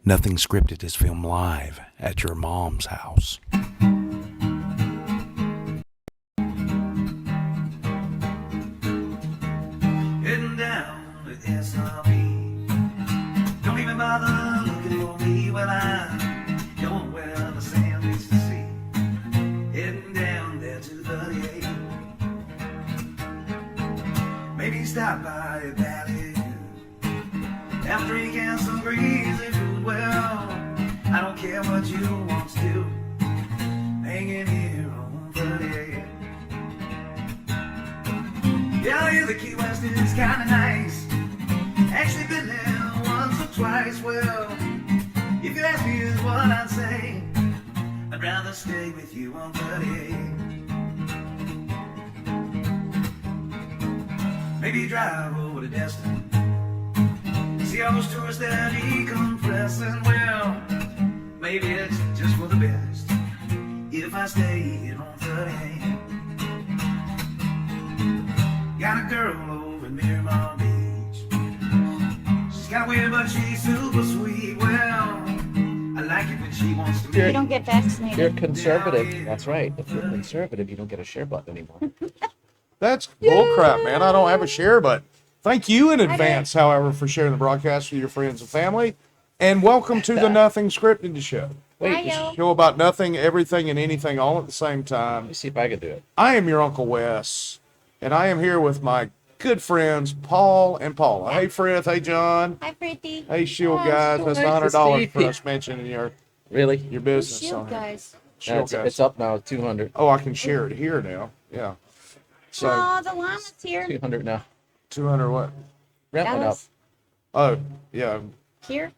Nothing Scripted is filmed live at your mom's house. Heading down to SRB. Don't even bother looking for me. Well, I'm going where the sand is to see. Heading down there to 38. Maybe stop by a valley. Have drink and some greasy food. Well, I don't care what you want to do. Hanging here on 38. Yeah, I hear the Key West is kinda nice. Actually been there once or twice. Well, if you ask me is what I'd say, I'd rather stay with you on 38. Maybe drive over to Destin. See all those tourists that decompressing. Well, maybe it's just for the best if I stay here on 38. Got a girl over in Miramar Beach. She's got a weird, but she's super sweet. Well, I like it when she wants to meet. You don't get vaccinated. You're conservative. That's right. If you're conservative, you don't get a share button anymore. That's bullcrap, man. I don't have a share button. Thank you in advance, however, for sharing the broadcast with your friends and family. And welcome to the Nothing Scripted show. Wait, Hi-yo. Show about nothing, everything, and anything all at the same let time. me see if I can do it. I am your Uncle Wes, and I am here with my good friends, Paul and Paula. Hey, Frith. Hey, John. Hi, Pretty. Hey, Shield Oh, guys. so That's nice to $100 see for you. us mentioning your Really? business. Shield on here. guys. Shield guys. It's up now, 200. Oh, I can share it here now. Yeah. So, Oh, the llama's here. 200 now. 200 what? Rent went up. Alice. Oh, yeah. Here.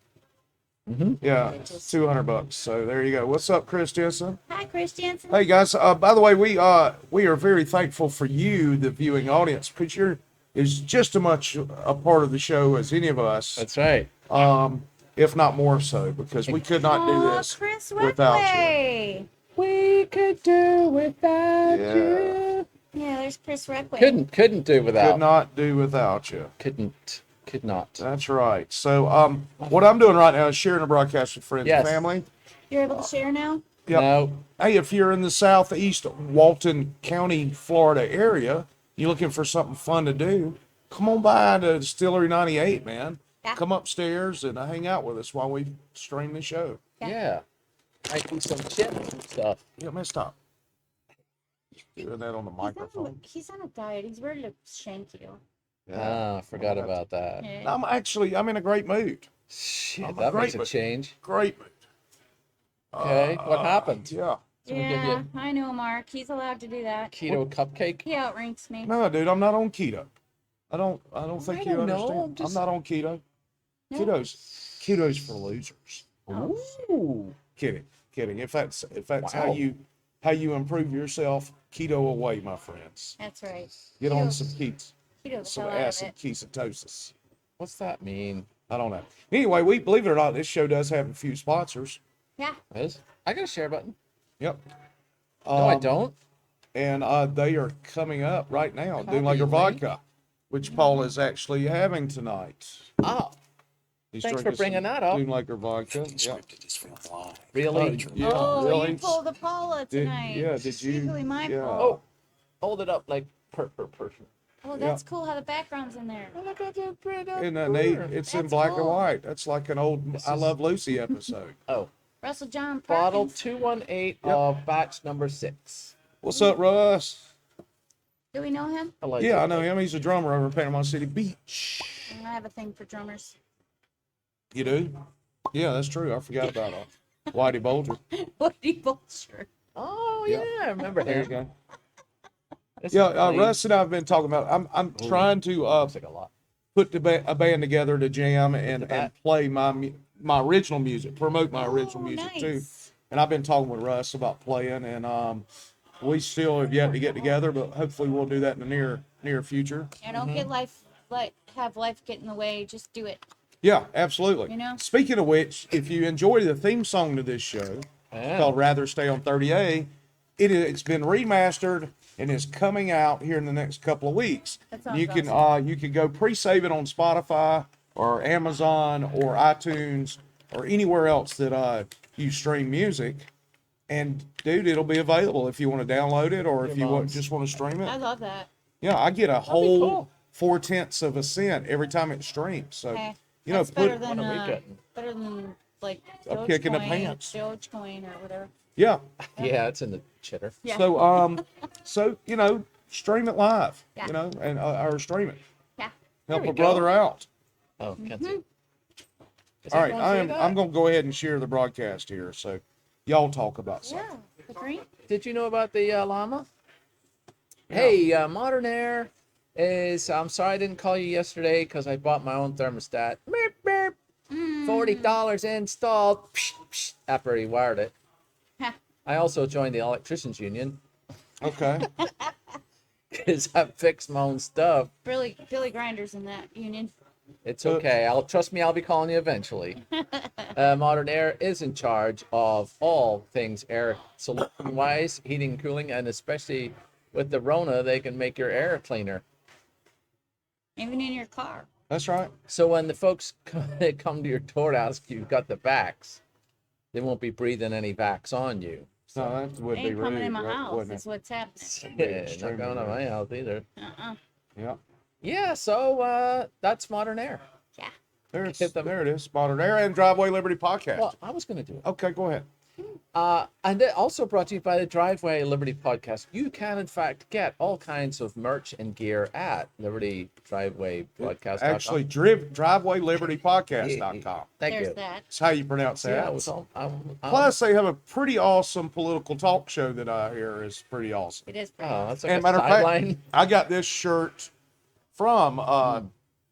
Yeah, it's $200. So there you go. What's up, Chris Jensen? Hi, Chris Jansen. Hey guys. By the way, we are very thankful for you, the viewing audience, because you're is just as much a part of the show as any of us. That's right. If not more so, because we could not do Oh, this Chris without you. Reckley. We could do without Yeah. you. Yeah, there's Chris Reckley. Couldn't do without. Could not do without you. Could not. That's right. So, what I'm doing right now is sharing a broadcast with friends Yes. and family. You're able to share now? Yep. No. Hey, if you're in the southeast Walton County, Florida area, you're looking for something fun to do, come on by to Distillery 98, man. Yeah. Come upstairs and hang out with us while we stream the show. Yeah. I do some chips and stuff. Yeah, man, stop. Doing that on the microphone. He's on a diet. He's ready to shank you. Ah, forgot about that. Yeah. I'm in a great mood. Shit, I'm a that makes great a change. Great mood. Okay, what happened? Yeah. Someone give Yeah, you I know, Mark. He's allowed to do that. keto cupcake? He outranks me. No, dude, I'm not on keto. I don't think you don't know, understand. just- I'm not on keto. No? Keto's for losers. Ooh. Kidding. If that's Wow. how you improve yourself, keto away, my friends. That's right. Get on Keto- some Keto the some hell out of acid it. ketosis. What's that mean? I don't know. Anyway, we believe it or not, this show does have a few sponsors. Yeah. Is? I got a share button. Yep. No, I don't. And they are coming up right now, doing like a Copy, right? vodka, which Paul is actually having tonight. Oh, He's Thanks for drinking bringing some that up. Doing like a vodka. Nothing Yep. Scripted is filmed live. really? Yeah, Oh, really? you pulled a Paula tonight. Did you? It's usually my Yeah. fault. Oh, hold it up like per person. Oh, that's cool how the background's in there. Look at the print up And there. it's in That's black and cool. white. That's like an old This I is- Love Lucy episode. Oh, Russell John bottle Perkins. 218 Yep. of batch number 6. What's up, Russ? Do we know him? I like Yeah, it. I know him. He's a drummer over in Panama City Beach. I have a thing for drummers. You do? Yeah, that's true. I forgot about Whitey Bulger. Woody Bolster. Oh Yeah. yeah, I remember There you him. go. This Yeah, is funny. Russ and I have been talking about. I'm trying to Looks like a lot. put a band together to jam and back. play my original music, promote my original music too. Nice. And I've been talking with Russ about playing, and we still have yet to get together, but hopefully we'll do that in the near future. Yeah, don't get have life get in the way. Just do it. Yeah, absolutely. You know? Speaking of which, if you enjoy the theme song to this show, Yeah. called Rather Stay on 30A, it's been remastered and is coming out here in the next couple of weeks. That sounds You can awesome. you can go pre-save it on Spotify or Amazon or iTunes or anywhere else that you stream music. And dude, it'll be available if you want to download it or if you just want to stream I it. love that. Yeah, I get a That'd be whole cool. 0.4 of a cent every time it streams. So, Okay. you know, That's better put than What are we getting? better than like A kick in the Dogecoin, pants. Dogecoin or whatever. yeah. Yeah, it's in the chitter. Yeah. So you know, stream it live. Yeah. You know, and or stream it. Yeah. Help we a go. brother out. Oh, can't see. Is All right, everyone see that? I'm going to go ahead and share the broadcast here. So, y'all talk about something. Yeah. The green. Did you know about the llama? Hey, Modern Air is. I'm sorry I didn't call you yesterday because I bought my own thermostat. Beep, beep. $40 installed. Psh, psh, after he wired it. Ha. I also joined the electricians union Okay. because I fixed my own stuff. Billy Grinders in that union. It's okay. Trust me. I'll be calling you eventually. Modern Air is in charge of all things air solution-wise, heating, cooling, and especially with the Rona, they can make your air cleaner. Even in your car. That's right. So when the folks come to your door to ask you got the vax, they won't be breathing any vax on you. No, that would be Ain't coming rude, in my right, house. wouldn't Is it? what's happening. Yeah, extremely not going to my house either. Yeah. Yeah, so that's Modern Air. Yeah. There it Hit them. there it is. Modern Air and Driveway Liberty Podcast. Well, I was going to do it. Okay, go ahead. And it also brought to you by the Driveway Liberty Podcast. You can, in fact, get all kinds of merch and gear at Liberty Driveway Podcast. Actually, DrivewayLibertyPodcast.com. Thank There's you. that. That's how you pronounce that. Yeah, I was all, Plus, they have a pretty awesome political talk show that I hear is pretty awesome. It is pretty. oh, that's like And a matter of fact, sideline. I got this shirt from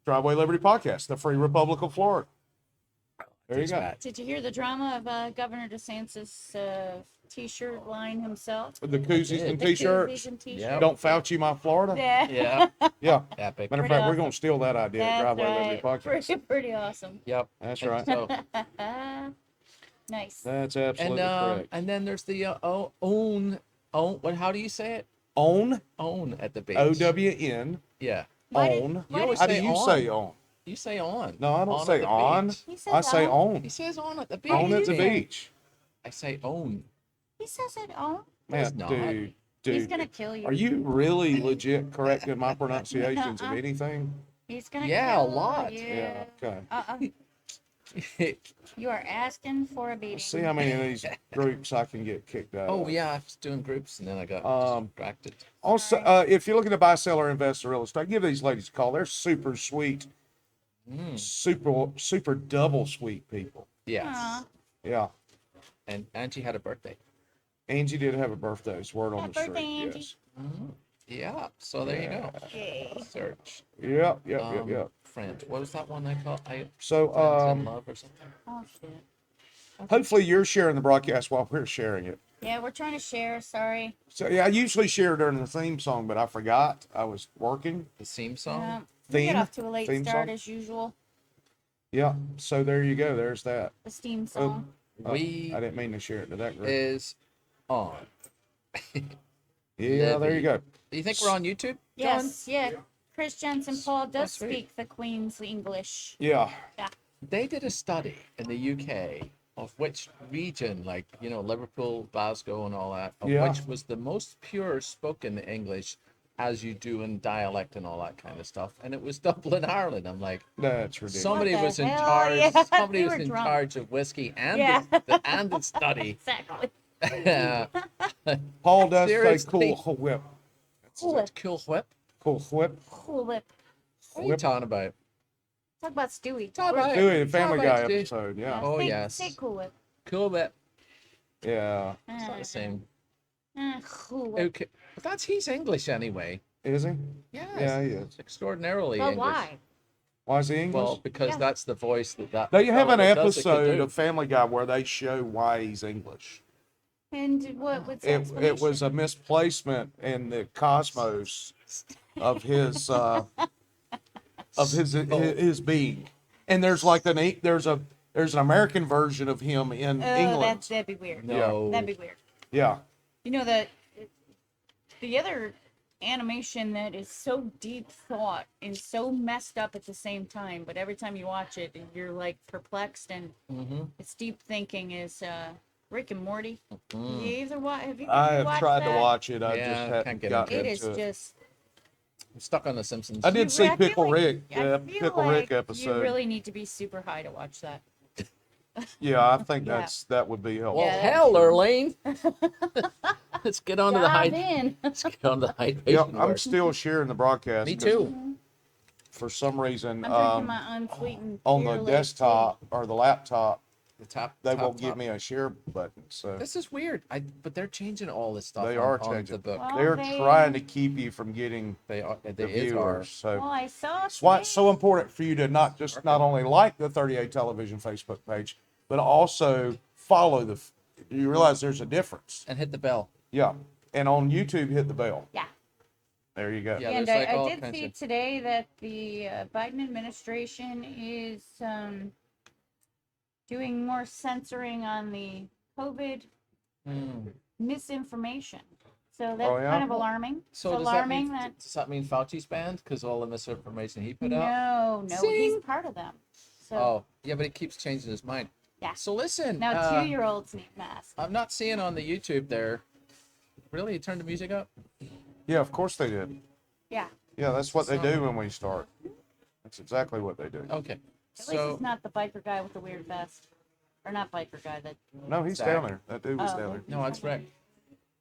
Driveway Liberty Podcast, the Free Republic of Florida. There you go. Pat. Did you hear the drama of Governor DeSantis' T-shirt line himself? The koozies and The t-shirts. koozies and t-shirts. Yep. Don't Fauci my Florida. Yeah. Yeah, Yeah. epic. Matter of Pretty fact, we're awesome. going to steal that idea at That's Driveway right. Liberty Podcast. Pretty awesome. Yep. That's And right. so- Nice. That's absolutely correct. and then there's the own. What? How do you say it? Own, Own at the beach. OWN, Yeah. own. why did How do say you on? say on? You say on. No, I don't On say at the on. beach. He says I say on. own. He says on at the beach. On at the you say? beach. I say own. He says it all. It's Man, not. dude, He's dude. gonna kill you. Are you really legit correcting my pronunciations of anything? He's gonna Yeah, kill a lot. you. Yeah, okay. You are asking for a beating. See how many of these groups I can get kicked out Oh of. yeah, I was doing groups and then I got distracted. Also, if you're looking to buy, sell, or invest in real estate, give these ladies a call. They're super sweet, super double sweet people. Yes. Aw. Yeah. And Angie had a birthday. Angie did have a birthday. It's word on Happy the street. birthday, Angie. Yes. Yeah. So there you go. Yay. Search. Yep. Yep. Friend. What was that one I called? So, Friends in Love or something? Oh shit. hopefully you're sharing the broadcast while we're sharing it. Yeah, we're trying to share. Sorry. So yeah, I usually share during the theme song, but I forgot. I was working. The theme song. Yeah. We get Theme? off to a late Theme start song? as usual. Yeah. So there you go. There's that. The steam song. Oh, We I didn't mean to share it to that group. is on. Yeah, there you go. Do you think we're on YouTube? John? Yes. Yeah. Chris Jensen Paul does sweet. speak the Queen's English. Yeah. They did a study in the UK of which region, like, you know, Liverpool, Glasgow, and all that, of Yeah. which was the most pure spoken English as you do in dialect and all that kind of stuff. And it was Dublin, Ireland. I'm like, That's ridiculous. somebody What the was in hell? charge. Yeah, Somebody we was were in drunk. charge of whiskey and Yeah. and the study. Exactly. Paul does Seriously. say cool whip. Cool whip. Cool whip. Cool whip. Cool whip. What are you talking about? Talk about Stewie. Talk about Do it, Family Talk Guy about it, episode. Yeah. Oh, say, yes. Say Cool Whip. Cool whip. Yeah. It's not the same. Cool Whip. Okay, but he's English anyway. Is he? Yes. Yeah, he is. It's extraordinarily But English. why? Why is he English? Well, because Yeah. that's the voice that. They have fellow an that does it could episode do. of Family Guy where they show why he's English. And what's the It explanation? was a misplacement in the cosmos of his his being. And there's like there's an American version of him in England. That'd be weird. No. That'd be weird. Yeah. You know the other animation that is so deep thought and so messed up at the same time. But every time you watch it, you're like perplexed, and it's deep thinking. Is Rick and Morty? Mm. Have you I have watched tried that? to watch it. I Yeah, just can't haven't get gotten It into is it. just. I'm stuck on The Simpsons. I did see I feel Pickle like- Rick. I Yeah, feel Pickle like Rick episode. You really need to be super high to watch that. Yeah, I think Yeah. that would be helpful. Well, Yeah, hell, Erlene. Let's get on to the Dive hydration. in. Let's get on to the hydration. Yeah, I'm word. still sharing the broadcast. Me 'cause too. For some reason, I'm drinking my unsweetened on the Fearless desktop or the laptop, The top. they top, won't top. give me a share button. So This is weird. But they're changing all this stuff. They on, are on changing. the book. Well, they're they- trying to keep you from getting They are. the They is are. viewers. So Well, I saw that's why it's today- so important for you to not only like the 38 Television Facebook page, but also follow you realize there's a difference. And hit the bell. Yeah. And on YouTube, hit the bell. Yeah. There you go. Yeah, And there's like I all did kinds see of- today that the Biden administration is doing more censoring on the COVID misinformation. So that's Oh, yeah? kind of alarming. So it's does alarming does that mean Fauci's banned because all the misinformation he put no, out? he's Zing. part of them. So Oh, yeah, but he keeps changing his mind. Yeah. So listen. now 2-year-olds need masks. I'm not seeing on the YouTube there. Really, you turned the music up? Yeah, of course they did. Yeah. Yeah, that's what they do when we start. That's exactly what they do. Okay. At least So it's not the biker guy with the weird vest. Or not biker guy, that No, he's Zach. down there. That dude was Oh, down there. no, that's Rick.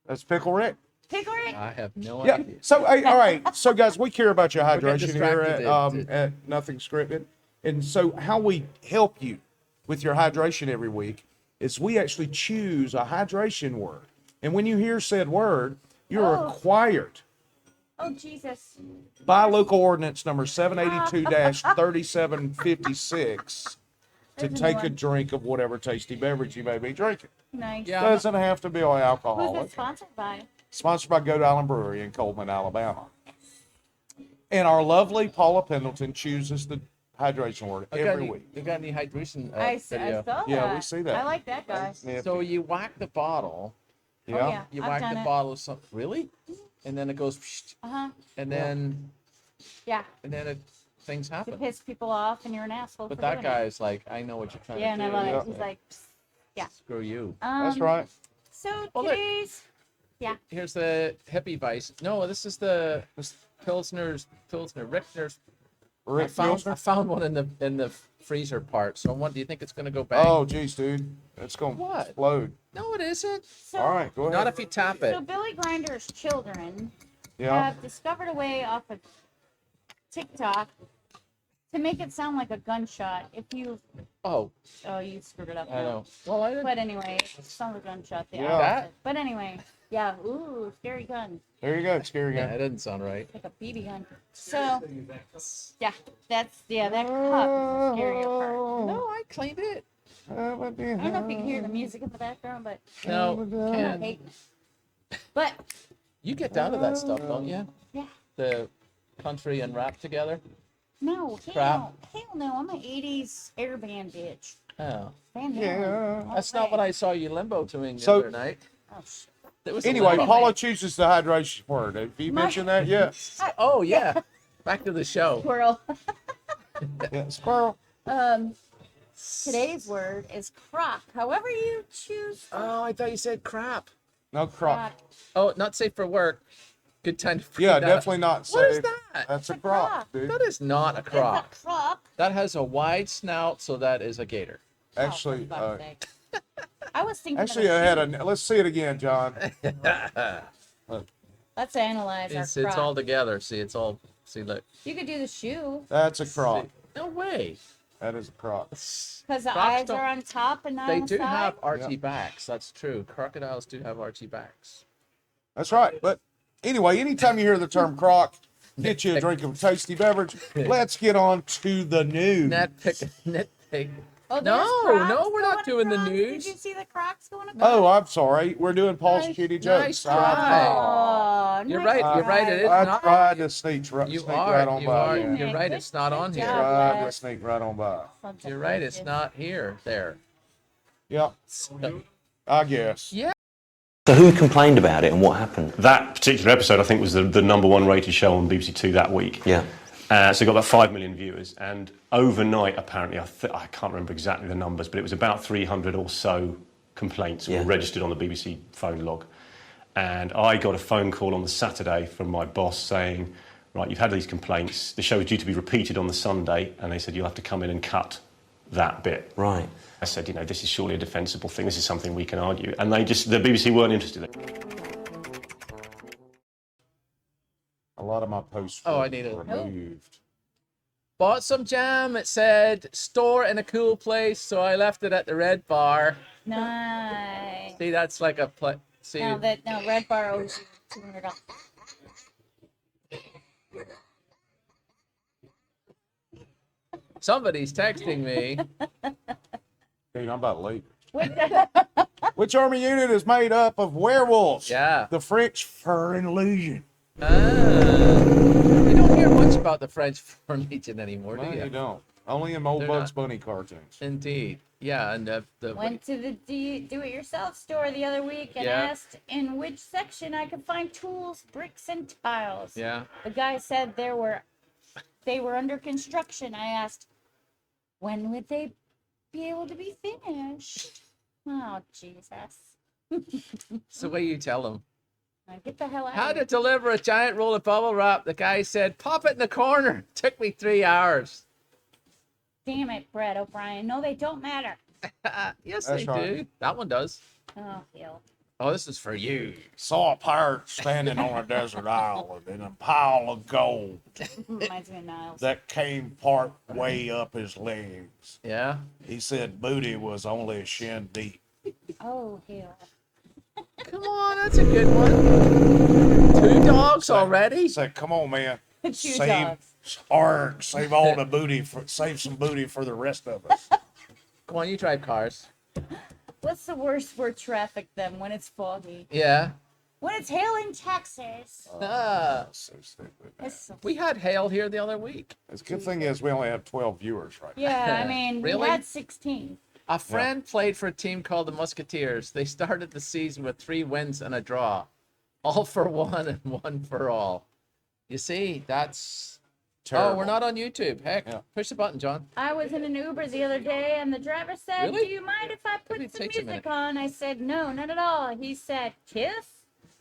That's Pickle Rick. Pickle Rick. I have no Yeah. idea. So, hey, all right. So, guys, we care about your getting hydration here distracted. at Nothing Scripted. And so, how we help you with your hydration every week is we actually choose a hydration word. And when you hear said word, you're Oh. required Oh, Jesus. by local ordinance number 782-3756 to There's a new take a one. drink of whatever tasty beverage you may be drinking. Nice. Yeah. Doesn't have to be Who's alcoholic. it sponsored by? Sponsored by Goat Island Brewery in Coleman, Alabama. And our lovely Paula Pendleton chooses the hydration word every week. You got any hydration I video? saw that. Yeah, we see that. I like that guy. Yeah. So you whack the bottle. Yeah. Oh, yeah. You I've whack done the it. bottle of something. Really? And then it goes, Uh-huh. and then Yeah. things To happen. piss people off and you're an asshole But for that doing guy it. is like, I know what you're trying Yeah, to and do. I love Yeah. it. He's like, yeah. Screw you. That's right. So Well, look. today's Here's the hippie vice. No, this is the Pilsner Richter's. Rick I Pilsner? found one in the freezer part. So what do you think it's gonna go bang? Oh, geez, dude. It's going to What? explode. No, it isn't. so, All right, go ahead. Not if you tap it. so Billy Grinder's children Yeah. have discovered a way off of TikTok to make it sound like a gunshot. If you Oh, you screwed it up. I now. know. Well, I didn't. But anyway, it sounds like a gunshot. The Yeah. opposite. But anyway, yeah. Ooh, scary gun. There you go. Scary Yeah, guy. it didn't sound right. Like a BB gun. So yeah, that cup is the scary part. No, I cleaned it. I don't know if you can hear the music in the background, but No, I can't. hate. But You get down to that stuff, don't you? yeah, The country and rap together. no, Crap. hell no. I'm an '80s air band bitch. Oh, Van Halen. Yeah. all that's the not way. what I saw you limbo doing the So- other night. Oh, shit. It was a Anyway, limbo. Paula chooses the hydration word. Have you My- mentioned that yet? Oh yeah. Back to the show. Squirrel. Yeah. Squirrel. Today's word is crock. However you choose. Oh, I thought you said crap. No crock. Oh, not safe for work. Good time to Yeah, forget that. definitely not safe. What is that? That's a It's a crock, crock. dude. That is not a croc. It's a crock. That has a wide snout, so that is a gator. Actually, Oh, for fuck's sake. I was thinking. actually, of I a had shoe. a. Let's see it again, John. Let's analyze our It's crock. all together. See, it's all. See, look. You could do the shoe That's a crock. No way. That is a crock. because the Crocs eyes don't- are on top and not They on the do side. have archy backs. That's true. Crocodiles do have archy backs. That's right. But anyway, anytime you hear the term crock, get you a drink of a tasty beverage. Let's get on to the news. Nitpick. Oh, No, there's Crocs no, we're not going doing the across. news. Did you see the Crocs going across? Oh, I'm sorry. We're doing Paul's Nice- shitty nice jokes. try. Oh, You're nice right. You're right. It is I not. tried to sneak right You on are. You by. are. Yeah. You're right. Good- It's not good on job. here. Tried to Les. sneak right on by. Sons of You're right. It's bitches. not here. There. Yeah, I guess. Yeah. So who complained about it and what happened? That particular episode, I think, was the #1 rated show on BBC Two that week. Yeah. So it got about 5 million viewers, and overnight, apparently, I can't remember exactly the numbers, but it was about 300 or so complaints were registered on the BBC phone log. And I got a phone call on the Saturday from my boss saying, right, you've had these complaints, the show is due to be repeated on the Sunday, and they said you'll have to come in and cut that bit. Right. I said, this is surely a defensible thing, this is something we can argue. And the BBC weren't interested in it. A lot of my posts Oh, were I need it. removed. Bought some jam. It said store in a cool place, so I left it at the Red Bar. Nice. See, that's like a see. Now Red Bar owes you $200. Somebody's texting me. Dude, I'm about late. Which army unit is made up of werewolves? Yeah. The French Foreign Legion. We don't hear much about the French Foreign Legion anymore, No, do you you? don't. Only in old They're Bugs not. Bunny cartoons. Indeed. Yeah, and the Went to the do-it-yourself store the other week and asked in which section I could find tools, bricks, and tiles. yeah. The guy said they were under construction. I asked, when would they be able to be finished? Oh, Jesus. It's the way you tell them. Now get the hell out How of to here. deliver a giant roll of bubble wrap. The guy said, pop it in the corner. Took me 3 hours. Damn it, Brett O'Brien. No, they don't matter. Yes, That's they right. do. That one does. Oh, hell. Oh, this is for you. Saw a pirate standing on a desert island in a pile of gold Reminds me of Niles. that came part way up his legs. Yeah. He said booty was only a shin deep. Oh, hell. Come on, that's a good one. 2 dogs already? He said, "Come on, man, Two save, dogs. save all the booty save some booty for the rest of us." Come on, you drive cars. What's the worst for traffic then when it's foggy? Yeah. When it's hail in Texas. So stupid. It's so- We had hail here the other week. The good thing is we only have 12 viewers right now. Yeah, I mean, we Really? had 16. A friend played for a team called the Musketeers. They started the season with 3 wins and a draw. All for one and one for all. You see, that's... Terrible. Oh, we're not on YouTube. Heck, Yeah. push the button, John. I was in an Uber the other day, and the driver said, Really? "Do you mind if I Maybe put it some takes a music minute. on?" I said, "No, not at all." He said, "Kiss?"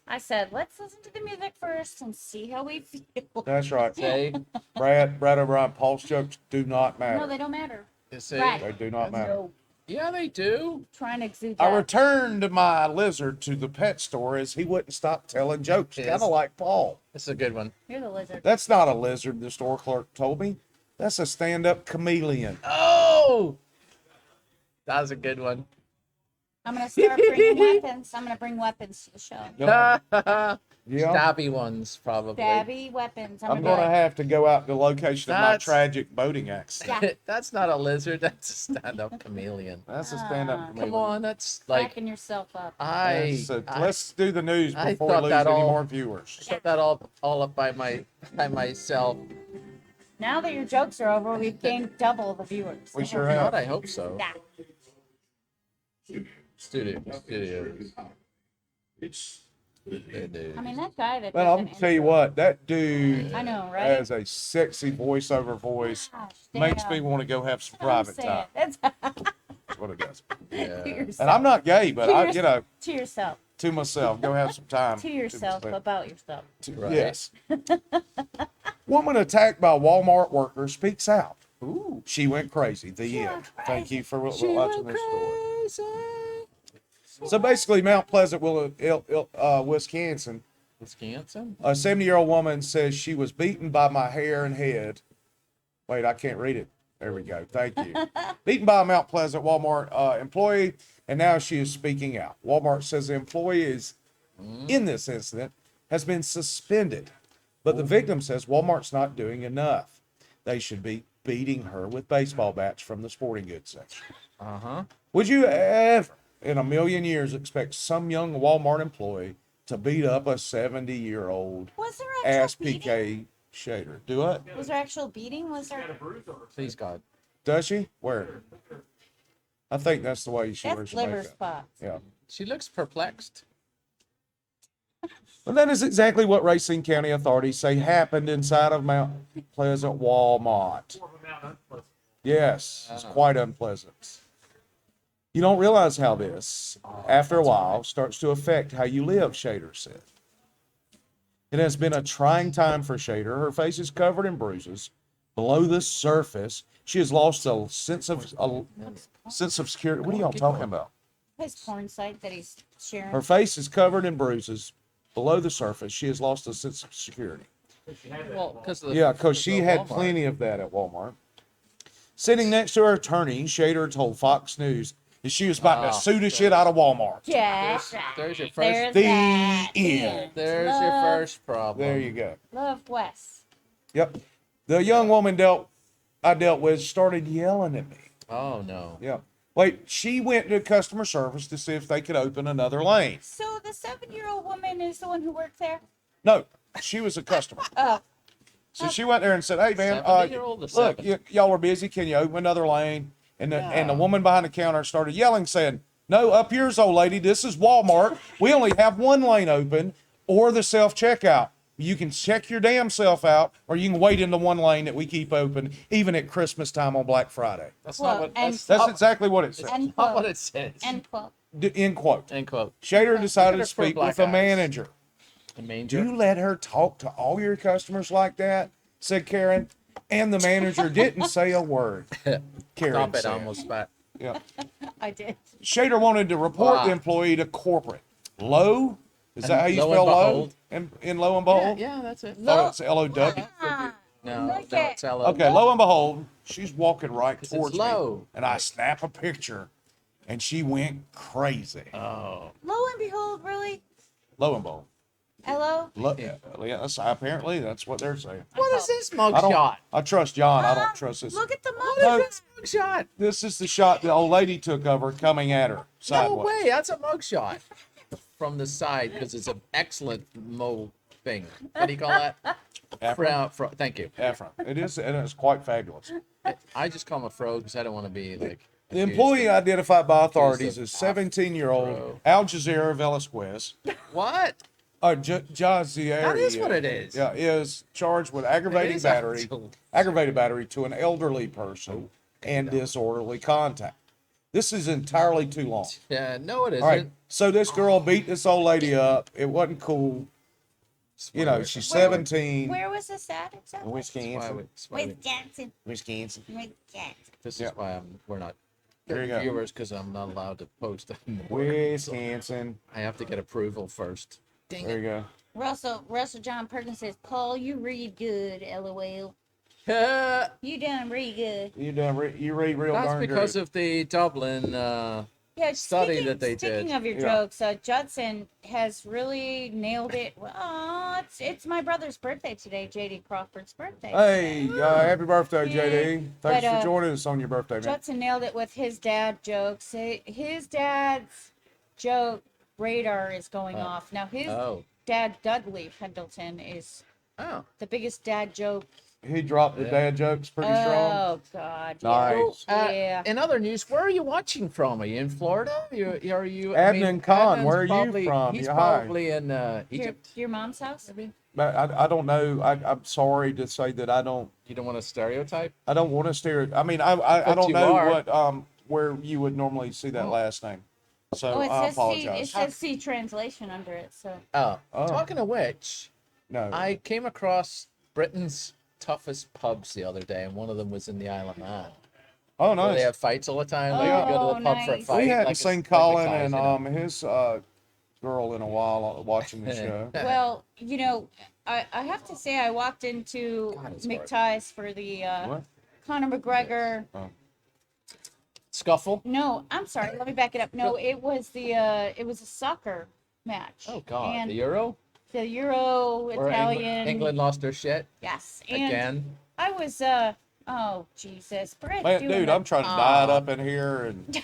I said, "Let's listen to the music first and see how we feel." That's right. See? Brad O'Brien, Paul's jokes do not matter. No, they don't matter. You see? Right. They do not matter. No, Yeah, they do. trying to exude I that. returned my lizard to the pet store as he wouldn't stop telling jokes, Yes. kind of like Paul. This is a good one. You're the lizard. That's not a lizard, the store clerk told me. That's a stand-up chameleon. Oh! That was a good one. I'm gonna start bringing weapons. I'm gonna bring weapons to the show. Yeah. Stabby ones, probably. Stabby weapons. I'm be going to like, have to go out to the location of my That's- tragic boating accident. Yeah. That's not a lizard. That's a stand-up chameleon. That's a stand-up Come chameleon. Come on, that's like backing yourself up. So let's do the news I before we thought lose that any all- more viewers. set that all up by myself. Now that your jokes are over, we've gained double the viewers. We sure God, have. I hope so. Yeah. Studios. I mean, that guy that. But did I'm an going to tell you intro- what, that dude I know, right? has a sexy voiceover voice. Gosh, Makes damn. me want to go have some I'm private saying, time. That's That's what it does. to Yeah. yourself. And I'm not gay, but I, you know, To yourself. to myself, go have some time. To yourself myself. about yourself. Right. Yes. Woman attacked by Walmart worker speaks out. Ooh. She went crazy. The end. Thank you for watching this story. So basically, Mount Pleasant, Wisconsin, Wisconsin? a 70-year-old woman says she was beaten by my hair and head. Wait, I can't read it. There we go. Thank you. Beaten by a Mount Pleasant Walmart employee, and now she is speaking out. Walmart says the employee is in this incident has been suspended, but the victim says Walmart's not doing enough. They should be beating her with baseball bats from the sporting goods section. Uh-huh. Would you ever, in a million years, expect some young Walmart employee to beat up a 70-year-old Was there actual ass beating? PK shader? Do it? Was there actual beating? Was there? Please, God. Does she? Where? I think that's the way she wears That's her liver makeup. spots. Yeah. She looks perplexed. Well, that is exactly what Racine County authorities say happened inside of Mount Pleasant Walmart. Yes, it's quite unpleasant. You don't realize how this, after a while, starts to affect how you live, Shader said. It has been a trying time for Shader. Her face is covered in bruises. Below the surface, she has lost a sense of security. What are y'all talking about? His porn site that he's sharing. Her face is covered in bruises. Below the surface, she has lost a sense of security. Well, Because she had plenty of that at Walmart. Sitting next to her attorney, Shader told Fox News that she was about to sue the shit out of Walmart. Yeah. There's your first. There's The that. end. There's Love, your first problem. There you go. Love Wes. Yep. The young woman I dealt with started yelling at me. Oh no. Yeah. Wait, she went to customer service to see if they could open another lane. So the 7-year-old woman is the one who worked there? No, she was a customer. Oh. So she went there and said, "Hey man, 70-year-old or look, 7? y'all are busy. Can you open another lane?" And the woman behind the counter started yelling, saying, "No, up yours, old lady. This is Walmart. We only have one lane open, or the self checkout. You can check your damn self out, or you can wait in the one lane that we keep open, even at Christmas time on Black Friday." That's Well, not what. and- That's exactly what it says. End not what quote. it says. End quote. End quote. End quote. Shader decided to Look at her speak black with the eyes. manager. The "Do manger. you let her talk to all your customers like that?" said Karen. And the manager didn't say a word. Karen Stop it! said. Almost spat. Yeah. I did. Shader wanted to report the employee to corporate. Low? Is that how you Lo and spell low? behold. In Lo and Behold? Yeah, that's it. Oh, it's L-O-W. No, Look no, at- it's L. Okay, lo and behold, she's walking right it's towards me. low. And I snap a picture, and she went crazy. Oh. Lo and behold, really? Lo and behold. Hello? Yeah, apparently that's what they're saying. What is this I don't. mugshot? I trust John. I don't trust this. Look at the What mug. is this mugshot? This is the shot the old lady took of her coming at her No sideways. way, that's a mugshot. From the side, because it's an excellent mo thing. What do you call that? Efron. Thank you. Efron. It is, and it's quite fabulous. I just call him a fro because I don't want to be like. The accused employee of- identified by authorities of as 17-year-old Afro. Al Jazeera Velasquez, What? Jazier. That is what it is. Yeah, is charged with It aggravated is battery to an elderly person and disorderly contact. This is entirely too long. Yeah, no, it isn't. All right, so this girl beat this old lady up. It wasn't cool. You know, she's Where- 17. Where was this at exactly? Wisconsin. Wisconsin. Wisconsin. Wisconsin. This Yeah. is why we're not There you go. viewers because I'm not allowed to post anymore. Wisconsin. I have to get approval first. Dang There it. you go. Russell John Perkins says, Paul, you read good, LOL. That's You done read good. You read real darn because good. of the Dublin. Yeah, Study that they Speaking did. of your Yeah. jokes, Judson has really nailed it. Oh, it's my brother's birthday today, JD Crawford's birthday. Hey, happy birthday, JD. Thanks But, for joining us on your birthday, man. Judson nailed it with his dad jokes. His dad's joke radar is going off. Now, his Oh. dad, Dudley Pendleton, is Oh. the biggest dad joke. He dropped the dad jokes pretty strong. Oh, God. Nice. Yeah. In other news, where are you watching from? Are you in Florida? Are you? Adnan Khan, where are you probably, from? He's You're high. probably in Egypt. Your mom's house? Maybe. But I don't know. I'm sorry to say that I don't You don't want to stereotype. want to stare. I mean, I But don't you know are. what where you would normally see that last name. So Oh, it I says C, it apologize. says C translation under it. So Oh. Oh. Talking of which, No. I came across Britain's toughest pubs the other day, and one of them was in the Isle of Man. Oh, Where nice. they have fights all the time. Like you go to the pub for a nice. fight. We hadn't like it's seen like Colin McTies, and you know. his girl in a while watching the show. well, I have to say I walked into God, it's hard. McTies for the What? Conor McGregor. Scuffle. No, I'm sorry. Let me back it up. No, it was a soccer match. Oh God, And the Euro. the Euro Where Italian. England lost their shit Yes, and again. I was oh Jesus, Brett. Man, doing dude, the- I'm trying to diet up in here, and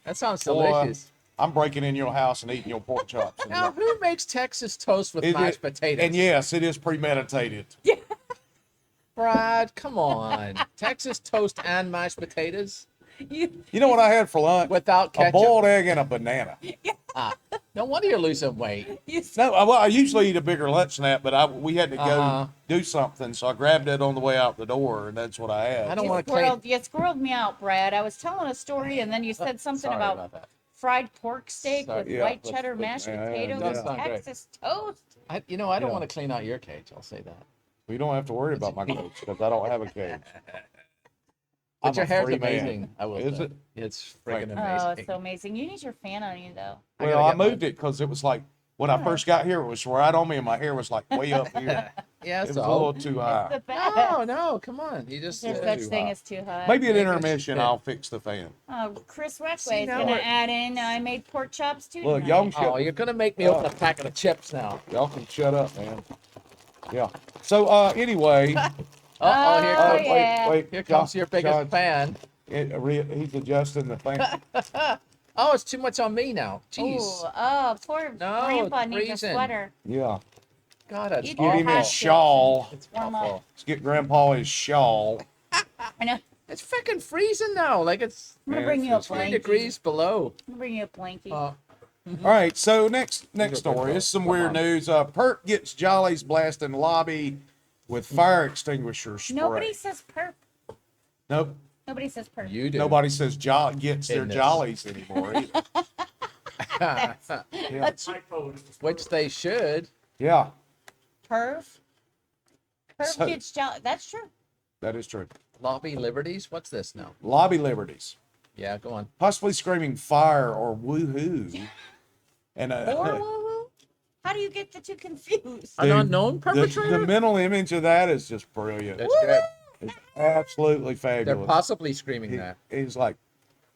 That sounds Boy, delicious. I'm breaking in your house and eating your pork chops. And Now, who makes Texas toast with It- mashed it- potatoes? And yes, it is premeditated. Brad, come on. Texas toast and mashed potatoes You You know what I had for lunch? without A ketchup. boiled egg and a banana. No wonder you're losing weight. No, well, I usually eat a bigger lunch than that, but we had to go Uh-huh. do something, so I grabbed it on the way out the door, and that's what I had. I don't You want to clean. squirreled me out, Brad. I was telling a story, and then you said something Sorry about that. fried pork steak Sorry, with yeah, white let's cheddar put- mashed yeah, potatoes, yeah. That's not great. Texas toast. I don't Yeah. want to clean out your cage. I'll say that. You don't have to worry about my cage because I don't have a cage. But I'm your a hair's free man. amazing. I will Is say. it? It's Right. freaking Oh, amazing. it's so amazing. You need your fan on you, though. I Well, gotta I get moved it because it was like when I first got here, it was right on me, and my hair was like way up here. Yeah, It was so. a little too The high. best. No, come on. You just. There's Yeah. such thing as too high. Maybe at Maybe it's- intermission, yeah. I'll fix the fan. Oh, Chris Reckway See, is now gonna we're- add in. I made pork chops too. Look, tonight. y'all can Oh, you're gonna make me open a packet of chips now. y'all can shut up, man. Yeah. So anyway, Here Oh, comes. yeah. Here comes your biggest John, fan. he's adjusting the fan. Oh, it's too much on me now. Jeez. Ooh, oh, poor No, Grandpa it's needs a freezing. sweater. Yeah. God, that's You Get him have his to. shawl. It's Warm awful. up. Let's get Grandpa his shawl. I know. It's freaking freezing now. Like it's I'm gonna Yeah, bring you a it's 3 blankie. degrees below. I'm gonna bring you a blankie. All right. So next story. This is some Come weird on. news. Perp gets jollies blasting lobby with fire extinguisher spray. Nobody says perp. Nope. Nobody says perp. You do. Nobody says gets their In this. jollies anymore either. Yeah. Which they should. Yeah, Perv. Perv So- gets jealous. That's true. that is true. Lobby liberties. What's this now? Lobby liberties. Yeah, go on. Possibly screaming fire or woohoo. And Or woo-woo. How do you get the two confused? An unknown perpetrator. The mental image of that is just brilliant. That's good. It's absolutely They're fabulous. possibly screaming that. He's like,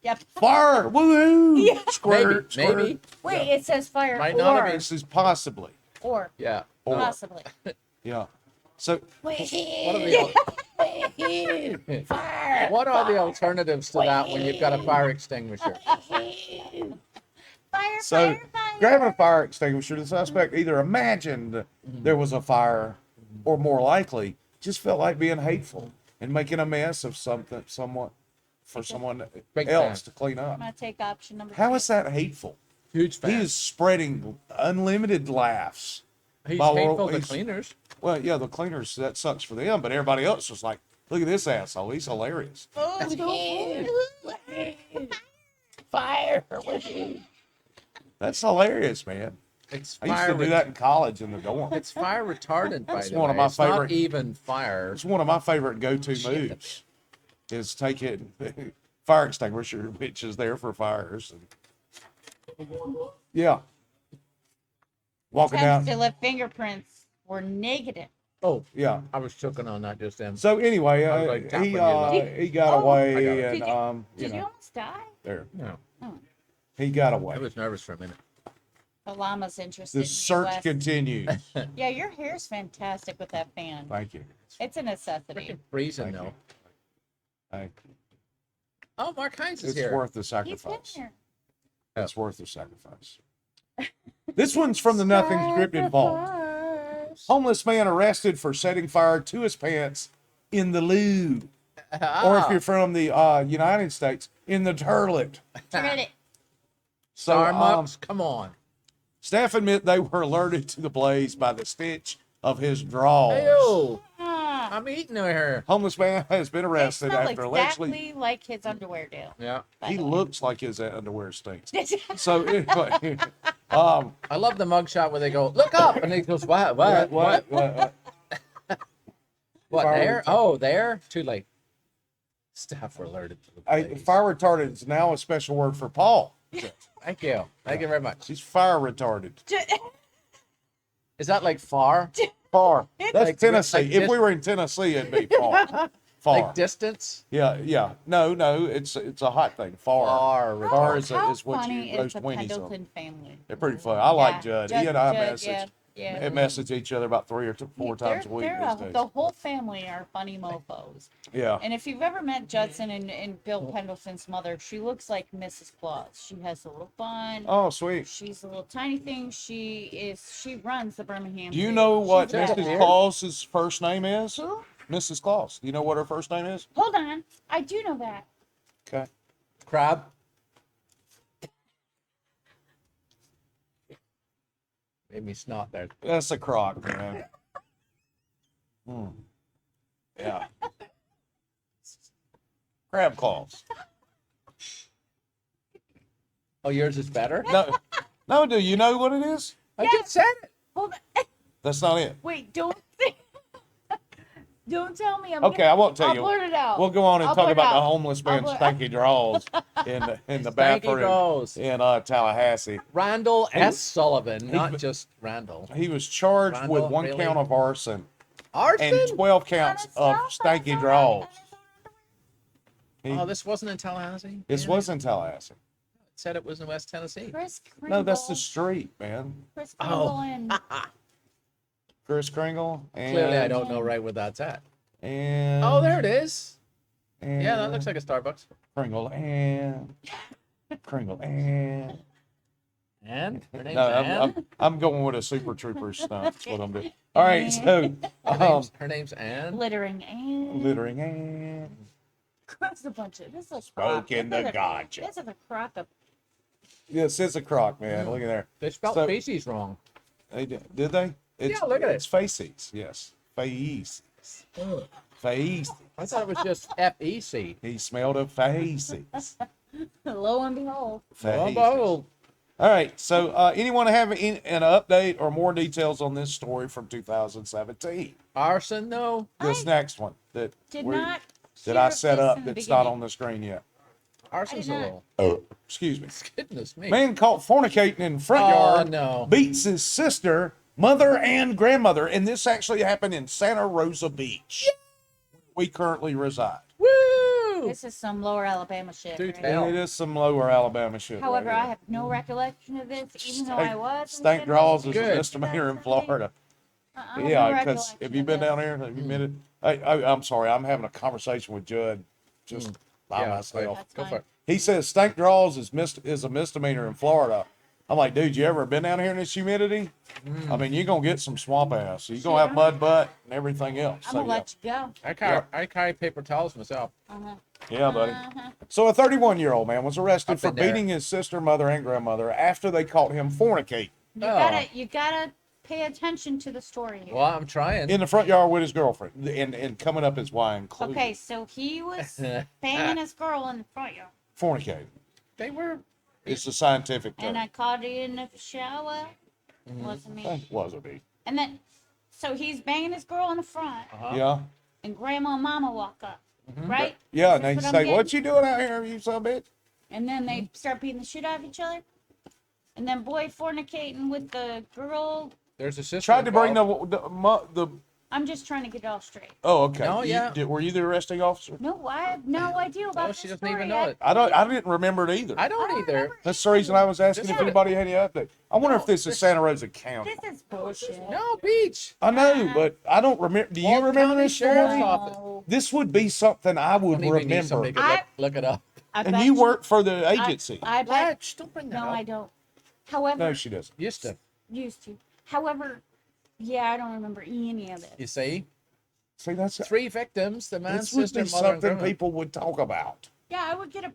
Yep. fire, woohoo, Yeah. squirt, Maybe. squirt. Maybe. Wait, it says fire. Might not have or, been. This is possibly, or Yeah. Or. possibly. yeah. So What are the What are the alternatives to that when you've got a fire extinguisher? Fire, So, fire, fire. grabbing a fire extinguisher, the suspect either imagined there was a fire, or more likely, just felt like being hateful and making a mess of someone Big else fan. to clean up. I'm gonna take option number How three. is that hateful? Huge fan. He is spreading unlimited laughs. He's By hateful Laurel- to he's- Cleaners. Well, yeah, the cleaners, that sucks for them, but everybody else was like, look at this asshole. He's hilarious. Fire. That's hilarious, man. It's I used fire. to do that in college in the dorm. It's fire retardant, by It's the one way. of my It's not favorite- even fire. It's one of my favorite go-to moves is take it, fire extinguisher, which is there for fires. And, yeah. Walking Attempts down. to lift fingerprints were negative. Oh, Yeah. I was choking on that just then. So anyway, I was like tapping you like- he got Oh, away, I got it. and Did you, did you almost die? there, No, he got away. I was nervous for a minute. The llama's interested The in search US. continues. Yeah, your hair's fantastic with that fan. Thank you. It's a necessity. Freaking freezing Thank though. you. Thank you. Oh, Mark Hines is It's here. worth the He's been sacrifice. here. It's worth the sacrifice. This one's from the Nothing Scripted Vault. Homeless man arrested for setting fire to his pants in the loo. Or if you're from the United States, in the toilet. Get it. So Starbucks, come on. staff admit they were alerted to the blaze by the stench of his drawers. Hey, Ah, I'm eating here. Homeless man has been they arrested smell after allegedly exactly like his underwear do. Yeah. by he the way. looks like his underwear stinks. So anyway, I love the mugshot where they go, look up, and he goes, what? what? What? Fire There? retardant. Oh, there? Too late. Staff were alerted to the blaze. Fire retardant is now a special word for Paul. Thank you. Thank you very much. He's fire retarded. Is that like far? Far. That's Like- Tennessee. like If dis- we were in Tennessee, it'd be far. Far. Like distance? Yeah. No, it's a hot thing. Far. Far. Far is, How is what funny you is roast the Winnie's Pendleton on. family? They're pretty funny. I like Yeah, Judd. He and I Judd, message. yeah. They message each other about 3 or 4 times a week these days. The whole family are funny mofos. Yeah. And if you've ever met Judson and Bill Pendleton's mother, she looks like Mrs. Claus. She has a little bun. Oh, sweet. She's a little tiny thing. She runs the Birmingham. Do you Zoo. know what She's badass. Mrs. Claus's first name is? Who? Mrs. Claus. Do you know what her first name is? Hold on, I do know that. Okay. Crab? Made me snot there. That's a crock, man. Yeah. Crab claws. Oh, yours is better? No, no. Do you know what it is? I just said it. Hold on. That's not it. Wait, don't don't tell me. Okay, I won't tell I'll you. blurt it out. We'll go on and I'll talk blurt about the out. homeless man's blurt- stanky draws in the Stanky bathroom draws. in Tallahassee. Randall S. Sullivan, not just Randall. He was charged with Randall, one really? count of arson Arson? and 12 counts of stanky draws. Oh, this wasn't in Tallahassee? This Damn it. was in Tallahassee. It said it was in West Tennessee. Chris Kringle. No, that's the street, man. Chris Kringle Oh. and Chris Kringle and Clearly, I don't know right where that's at. and Oh, there it is. and Yeah, that looks like a Starbucks. Kringle and Kringle and And? Her name's no, Ann? I'm going with a Super Troopers stuff. That's what I'm doing. All right, so Her name's Ann? littering and littering and that's a bunch of this is a spoke crock. in This the is a- gotcha. This is a crock of Yes, it's a crock, man. Look at there. They spelled So- feces wrong. They did they? It's, Yeah, look at it. It's faces. Yes, faces. Faces. I thought it was just F-E-C. He smelled of faces. lo and behold. Faces. Oh, All right. So, anyone have an update or more details on this story from 2017? arson, though? This next one that Did we- not that hear I of set this up in the that's not beginning. on the screen yet. Arson's a not- little. Oh, excuse me. Goodness me. Man caught fornicating in front Oh, yard. no. Beats his sister, mother, and grandmother, and this actually happened in Santa Rosa Beach. We currently reside. Woo! This is some lower Alabama shit. Do right? tell. It is some lower Alabama shit. However, right I here. have no recollection of this, even though I was. in Stank San draws Jose. is a Good. misdemeanor in Florida. No Yeah, because recollection have you of been this. down there? Have you been it? I'm sorry, I'm having a conversation with Judd just by Yeah, myself. That's Go fine. for it. He says stank draws is a misdemeanor in Florida. I'm like, dude, you ever been down here in this humidity? I mean, you're gonna get some swamp ass. You're gonna have mud butt and everything else. I'm So, gonna let you go. I carry paper towels myself. yeah, buddy. So a 31-year-old man was arrested I've for been there. beating his sister, mother, and grandmother after they caught him fornicating You gotta pay attention to the story here. Well, I'm trying. in the front yard with his girlfriend and coming up his wine. Included. Okay, so he was banging his girl in the front yard, Fornicating. They were. It's a scientific term. and I caught it in the shower. Wasn't me. Was a bee. And then, so he's banging his girl in the front, Yeah. and Grandma and Mama walk up, right? Yeah, Is and this they what I'm say, "What getting? you doing out here, you son of a bitch?" And then they start beating the shit out of each other. And then boy fornicating with the girl. There's a sister. Tried to bring involved. the. I'm just trying to get it all straight. Oh, okay. No, yeah. Were you the arresting officer? No, I have no idea about Oh, this she doesn't story even know yet. it. I didn't remember it either. I don't either. remember That's the reason I was asking This if is- anybody had any update. I wonder if this is Santa Rosa County. This is bullshit. No, beach. I know, but I don't remember. Do you Walton remember County this Sheriff's story? Office. No. This would be something I would Don't even need remember. somebody to look it up. I And bet you work for the I- agency. I bet. Blatch, don't bring that No, up. I don't. However, No, she doesn't. Used to. used to. However, yeah, I don't remember any of it. You see, See, that's 3 victims: the man's this would sister, be mother, and something grandma. people would talk about. Yeah, I would get a.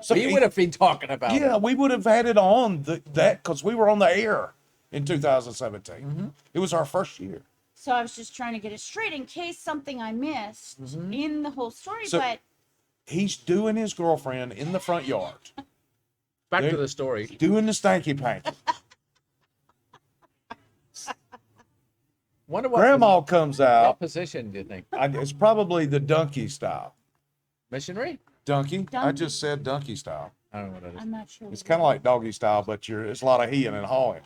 So We would have been talking about. it. Yeah, we would have had it on that because we were on the air in 2017. It was our first year. So I was just trying to get it straight in case something I missed in the whole story. So- but He's doing his girlfriend in the front yard, Back to the story. doing the stanky panky. Wonder what Grandma comes What out. position do you think? It's probably the donkey style. Missionary? Donkey. I Donkey. just said donkey style. I don't know what it is. I'm not sure. It's kind of like doggy style, but it's a lot of heeing and hawing.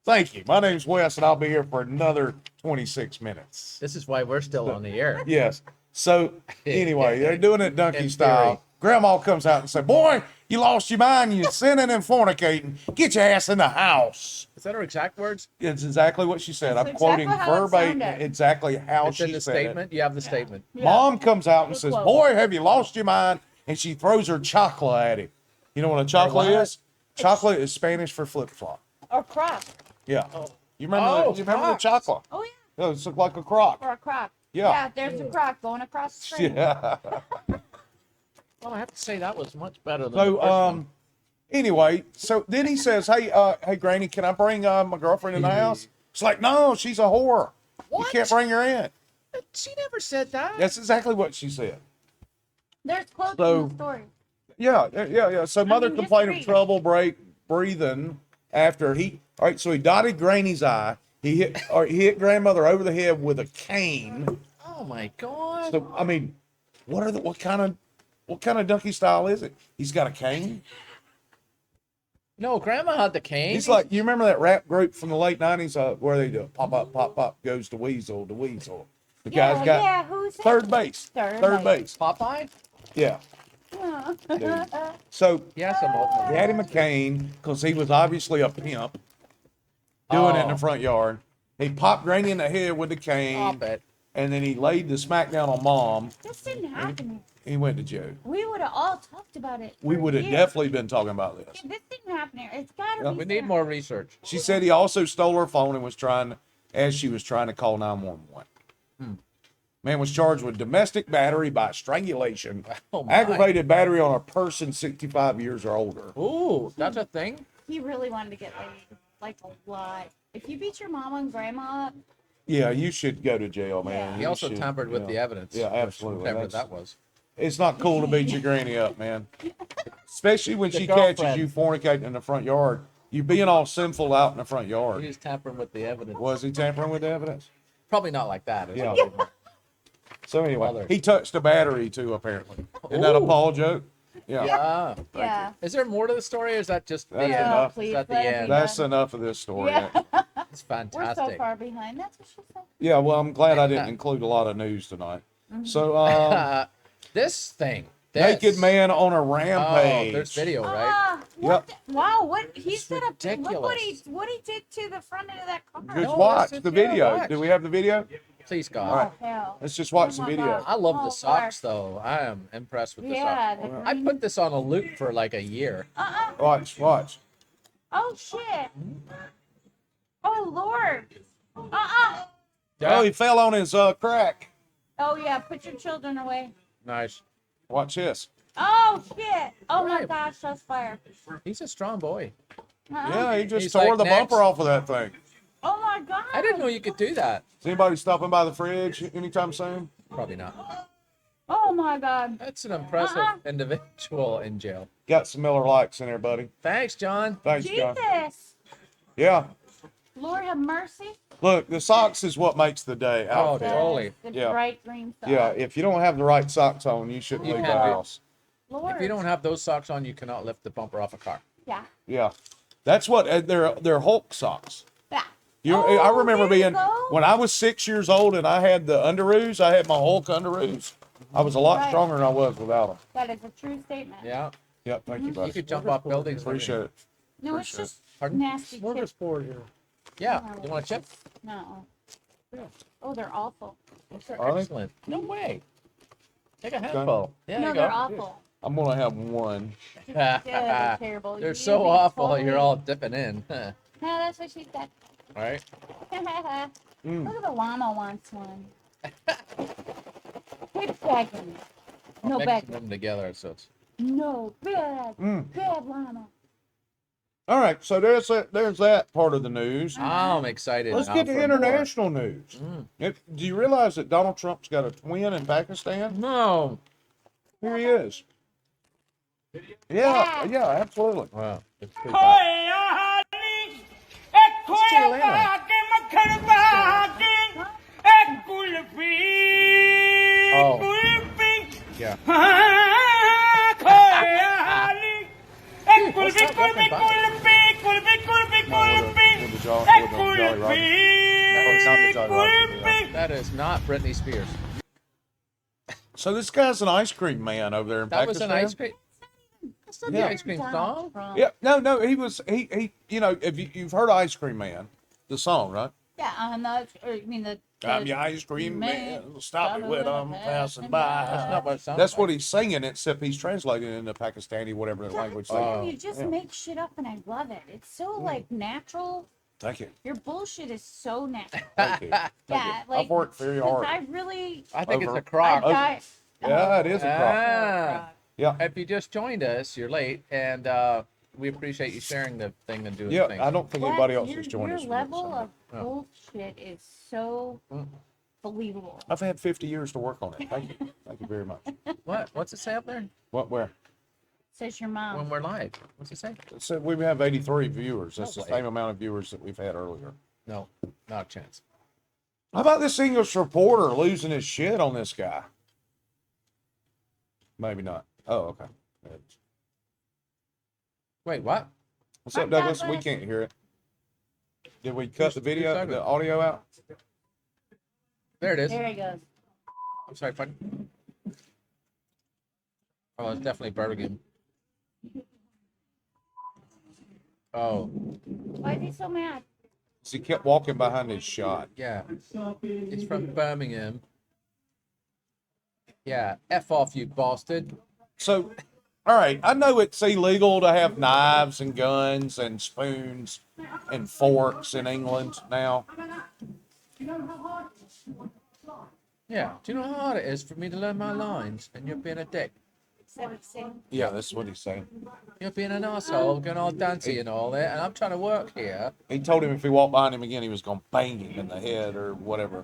Thank you. My name's Wes, and I'll be here for another 26 minutes. This is why we're still on the air. Yes. So anyway, they're doing it donkey In style. theory. Grandma comes out and said, "Boy, you lost your mind. You're sinning and fornicating. Get your ass in the house." Is that her exact words? It's exactly what she said. That's I'm quoting exactly how it verbatim sounded. exactly how It's she in the said statement. You have the statement. it. Mom comes out and Good says, quote. "Boy, have you lost your mind?" And she throws her chocolate at him. You know what a chocolate what? is? Chocolate is Spanish for flip flop. Or crock. Yeah. You remember? Oh, you remember the Crocs. chocolate? Oh yeah. Yeah, it looked like a crock. Or a crock. Yeah. Yeah, there's the crock going across the street. Yeah. Well, I have to say that was much better than the So, first one. Anyway, so then he says, hey, Granny, can I bring my girlfriend in the house? It's like, no, she's a whore. What? You can't bring her in. She never said that. That's exactly what she said. There's quotes So- in the story. Yeah. So mother mean, just complained of read. trouble breathing after all right, so he dotted Granny's eye. He hit grandmother over the head with a cane. Oh my God. So, I mean, what kind of donkey style is it? He's got a cane? No, Grandma had the cane. He's like, you remember that rap group from the late 90s where they do pop up, pop up, goes the weasel. The guy's got who's that? third base. Third base. Popeye. Yeah. Yeah. Dude. So Yes, I'm old. he had him a cane because he was obviously a pimp doing it in the front yard. He popped Granny in the head with the cane, Stop it. and then he laid the smackdown on Mom. This didn't happen. He went to jail. We would have all talked about it. We for would have years. definitely been talking about this. This didn't happen here. It's gotta be. We need more research. She said he also stole her phone and was as she was trying to call 911. Man was charged with domestic battery by strangulation, Oh my. aggravated battery on a person 65 years or older. Ooh, that's a thing. He really wanted to get laid, like a lot. If you beat your mama and grandma up, Yeah, you should go to jail, man. Yeah. He You also should, tampered with yeah. the evidence. Yeah, absolutely. Whatever That's- that was. It's not cool to beat your granny up, man. Especially when The she catches girlfriend. you fornicating in the front yard. You being all sinful out in the front He yard. was tampering with the evidence. Was he tampering with the evidence? Probably not like that. It's Yeah. probably- So anyway, Mother. he touched a battery too, apparently. Isn't that a Ooh. Paul joke? Yeah. Yeah. yeah. Is there more to the story, or is that just the That's end? enough. Is Please, that the let it end? be. That's enough of this story. Yeah. It's We're fantastic. so far behind. That's what she said. Yeah, well, I'm glad I didn't include a lot of news tonight. Mm-hmm. So, This thing. naked This. man on a Oh, rampage. there's video, right? Ah, what the- wow, what he It's set up. Look what he ridiculous. did to the front end of that car. Just No, watch that's the it, yeah, video. watch. Do we have the video? Please, Oh, God. hell. Let's just watch Oh the my video. God. I love Oh, the socks, though. I am impressed with the Yeah. socks. The I green- put this on a loop for like a year. Watch. Oh shit. Oh Lord. Oh, he fell on his crack. Oh yeah. Put your children away. Nice. Watch this. Oh shit. Oh my Right. gosh. That's fire. He's a strong boy. Yeah, he just He's tore like, the "Next." bumper off of that thing. Oh my god. I didn't know you could do that. Is anybody stopping by the fridge anytime soon? Probably not. Oh my god. That's an impressive individual in jail. Got some Miller Lights in there, buddy. Thanks, John. Thanks, John. Jesus. Yeah. Lord have mercy. Look, the socks is what makes the day. Oh, outfit. totally. The Yeah. bright green socks. Yeah, if you don't have the right socks on, you shouldn't You leave the can't do- house. Lord. If you don't have those socks on, you cannot lift the bumper off a car. Yeah. Yeah, that's what they're Hulk socks. Yeah. I remember there you being go. when I was 6 years old and I had the underoos. I had my Hulk underoos. I was a lot Right. stronger than I was without them. That is a true statement. Yeah. Yep, thank you, You buddy. could jump off buildings. and Appreciate it. No, it's Appreciate just Pardon? nasty chips. everything. Yeah. You want a chip? No. Oh, they're awful. Are they? Excellent. No way. Take a handful. Yeah, No, you they're go. awful. I'm gonna have one. Yeah, they're terrible. They're You so be awful. totally- You're all dipping in. No, that's what she said. Right? Look at the llama wants one. Keep begging. No Mixing begging. them together, so it's. No bad. Bad llama. All right, so there's that part of the news. I'm excited. Let's now get to for international news. Do you realize that Donald Trump's got a twin in Pakistan? more. No. Here he is. Yeah, absolutely. Wow. It's pretty bad. It's Jay Leno. Oh. Yeah. What's that talking about? That is not Britney Spears. So this guy's an ice cream man over there in That was Pakistan. an ice cream. That's not the ice cream song. Yeah, no, he. You know, if you've heard Ice Cream Man, the song, right? Yeah, I'm not. Or you mean the? I'm your ice cream man. Stop me when I'm passing by. That's not what it sounds That's like. what he's singing, except he's translating it into Pakistani, whatever the language. they You just make shit up, and I love it. It's so like natural. Thank you. Your bullshit is so natural. Thank you. Yeah, like I've worked very 'cause hard. I really. I think it's Over. a crock. Yeah, it is a crock. Ah. Yeah. If you just joined us, you're late, and we appreciate you sharing the thing and doing Yeah, things. I don't think What? anybody else Your- has joined your us. for this, level so. of bullshit is so believable. I've had 50 years to work on it. Thank you. Thank you very much. What? What's it say up there? What, where? Says your When mom. we're live. What's it say? So we have 83 viewers. That's the way. same amount of viewers that we've had earlier. No, not a chance. How about this English reporter losing his shit on this guy? Maybe not. Oh, okay. Wait, what? What's up, Douglas? We can't hear it. Did we cut the video, talking? the audio out? There it is. There he goes. I'm sorry, fun. Oh, it's definitely Birmingham. Oh, Why is he so mad? He kept walking behind his shot. yeah. It's from Birmingham. Yeah, F off, you bastard. So, all right, I know it's illegal to have knives and guns and spoons and forks in England now. Yeah, do you know how hard it is for me to learn my lines and you're being a dick? Yeah, that's what he's saying. You're being an asshole, going all dancey and all that, and I'm trying to work here. He told him if he walked behind him again, he was going to bang him in the head or whatever.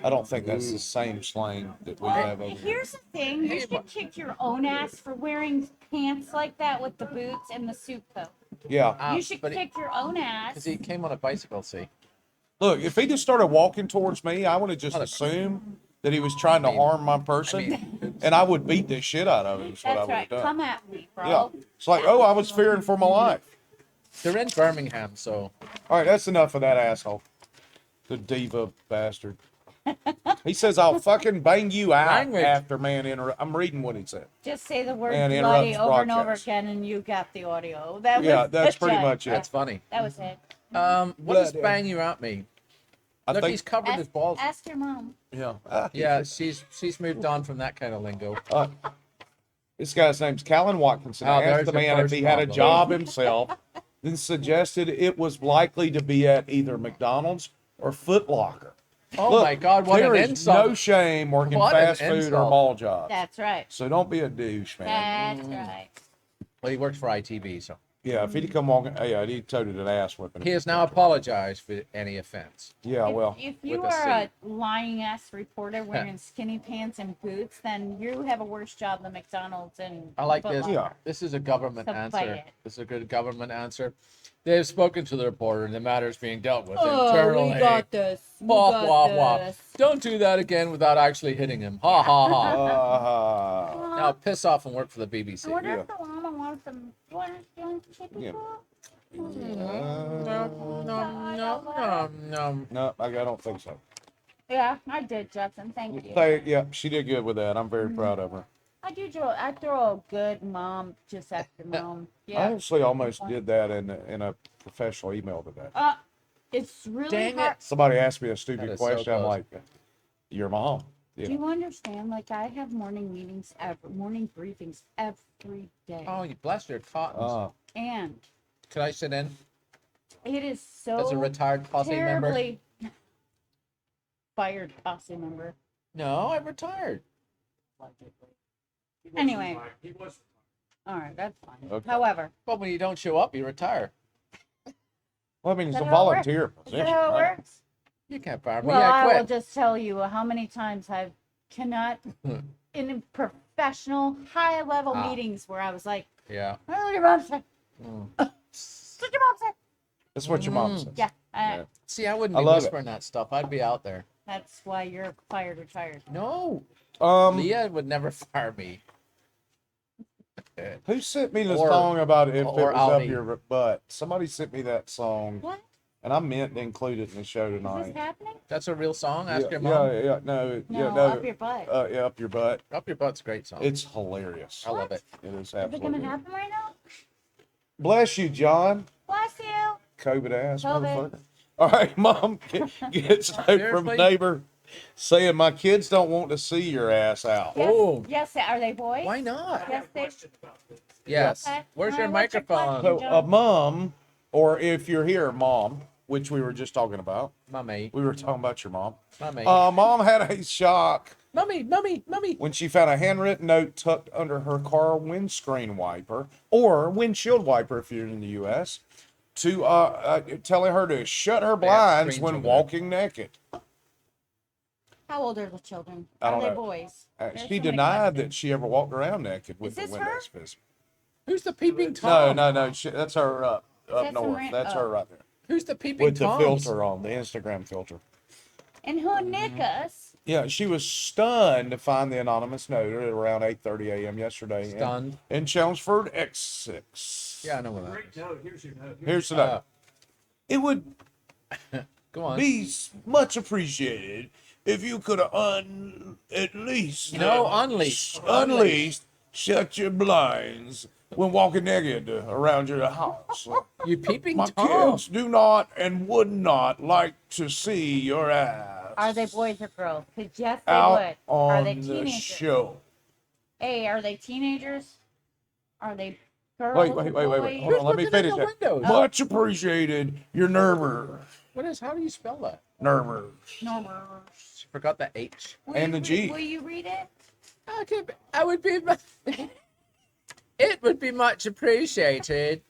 I don't think that's the same slang that we have over here. Here's the thing. You should kick your own ass for wearing pants like that with the boots and the suit coat. Yeah. You should but kick your own Because ass. he came on a bicycle, see? Look, if he just started walking towards me, I would have just assumed that he was trying to harm my person, and I would beat the shit out of him. Is what I That's would right. have done. Come at me, bro. Yeah. It's like, oh, I was fearing for my life. They're in Birmingham, so. All right, that's enough of that asshole. The diva bastard. He says, I'll fucking bang you out Language. after man interrupt. I'm reading what he said. Just say the word And bloody interrupts over and over broadcast. again, and you got the audio. That Yeah, was that's the pretty judge. much it. That's funny. That was it. What does Bloody. bang you out mean? I Look, think, he's covered his balls. Ask your mom. yeah. Yeah, she's moved on from that kind of lingo. This guy's name's Callan Watkinson. Oh, I there's asked the the man if first he had a problem. job himself, then suggested it was likely to be at either McDonald's or Foot Locker. Oh Look, my God, what there an is insult. no shame working What an fast food or insult. mall jobs. That's right. So don't be a douche, man. That's right. Well, he works for ITV, so. Yeah, if he'd come walking, yeah, he'd toted an ass whipping. He has now apologized for any offense. Yeah, well, If you with a are a C. lying ass reporter wearing skinny pants and boots, then you have a worse job than McDonald's and I like Foot this. Locker. Yeah. This is a government So fight answer. it. This is a good government answer. They have spoken to the reporter and the matter is being dealt with Oh, internally. we got this. We Wah, got wah, wah. this. Don't do that again without actually hitting him. Ha ha ha. uh, Now piss off and work for the I BBC. wonder Yeah. if the llama wants some. You want chicken Yeah. soup? No. no, I don't think so. Yeah, I did, Judson. Thank you. Yeah, she did good with that. I'm very proud of her. I throw a good mom just after mom. I Yeah. actually almost did that in a professional email today. It's really Dang it. hard. Somebody asked me a That stupid is so question. I'm close. like, your mom. Do Yeah. you understand? Like, I have morning meetings, morning briefings every day. Oh, you bless your cottons. And Could I sit in it is so as a retired posse member? terribly fired posse member. No, I'm retired. Anyway. All right, that's fine. Okay. However, But when you don't show up, you retire. Well, I mean, it's Is a that how it works? volunteer is position. that how it right? works? You can't fire me. Well, Yeah, I will quit. just tell you how many times I cannot, in professional, high-level Ah. meetings where I was like, Yeah. "Oh, your mom said." What your mom said? That's what your mom says. Yeah, Yeah. See, I wouldn't I be love it. whispering that stuff. I'd be out there. that's why you're fired, retired. No, Leah would never fire me. Who sent me the Or- song about if it or was up Audi. your butt? Somebody sent me that song, What? and I meant to include it in the show Is this tonight. happening? That's a real song. Ask Yeah, your mom. yeah, no, No, yeah, no, up your butt. yeah, up your butt. Up your butt's a great song. It's hilarious. I love it. It is Is it absolutely. gonna happen right now? Bless you, John. Bless you. COVID ass COVID. motherfucker. All right, mom gets note from Seriously? neighbor saying my kids don't want to see your ass out. Yes, Oh. yes. Are they boys? Why not? Yes, they. Yes. Okay. Where's All your right, what's your microphone? So question? a mom, or if you're here, mom, which we were just talking about. Mummy. We were talking about your mom. Mummy. Mom had a shock Mummy, mummy, mummy. when she found a handwritten note tucked under her car windscreen wiper, or windshield wiper if you're in the U.S., to telling her to shut her blinds screens when over there. walking naked. How old are the children? I don't Are they know. boys? There's She so many denied that questions. she ever walked around naked with Is the this windows visible. Who's the peeping No, Tom? no. That's her up that some north. ran- That's oh. her right there. Who's the peeping With the Toms? filter on, the Instagram filter. And who nick us? Yeah, she was stunned to find the anonymous note at around 8:30 a.m. yesterday. Stunned. In Chelmsford, X6. Yeah, I know what that is. Here's the note. It would Go on. be much appreciated if you could at least unleash, shut your blinds when walking naked around your house. You peeping My Tom. kids do not and would not like to see your ass Are they boys or girls? Because yes, they out would. Are they on the teenagers? show. Hey, are they teenagers? Are they girls? Wait. boys? Hold on, let me looking in finish the it. windows? Much appreciated. Your nervers. How do you spell that? Nervers. No. She forgot the H. And the G. Will you read it? I would be. It would be much appreciated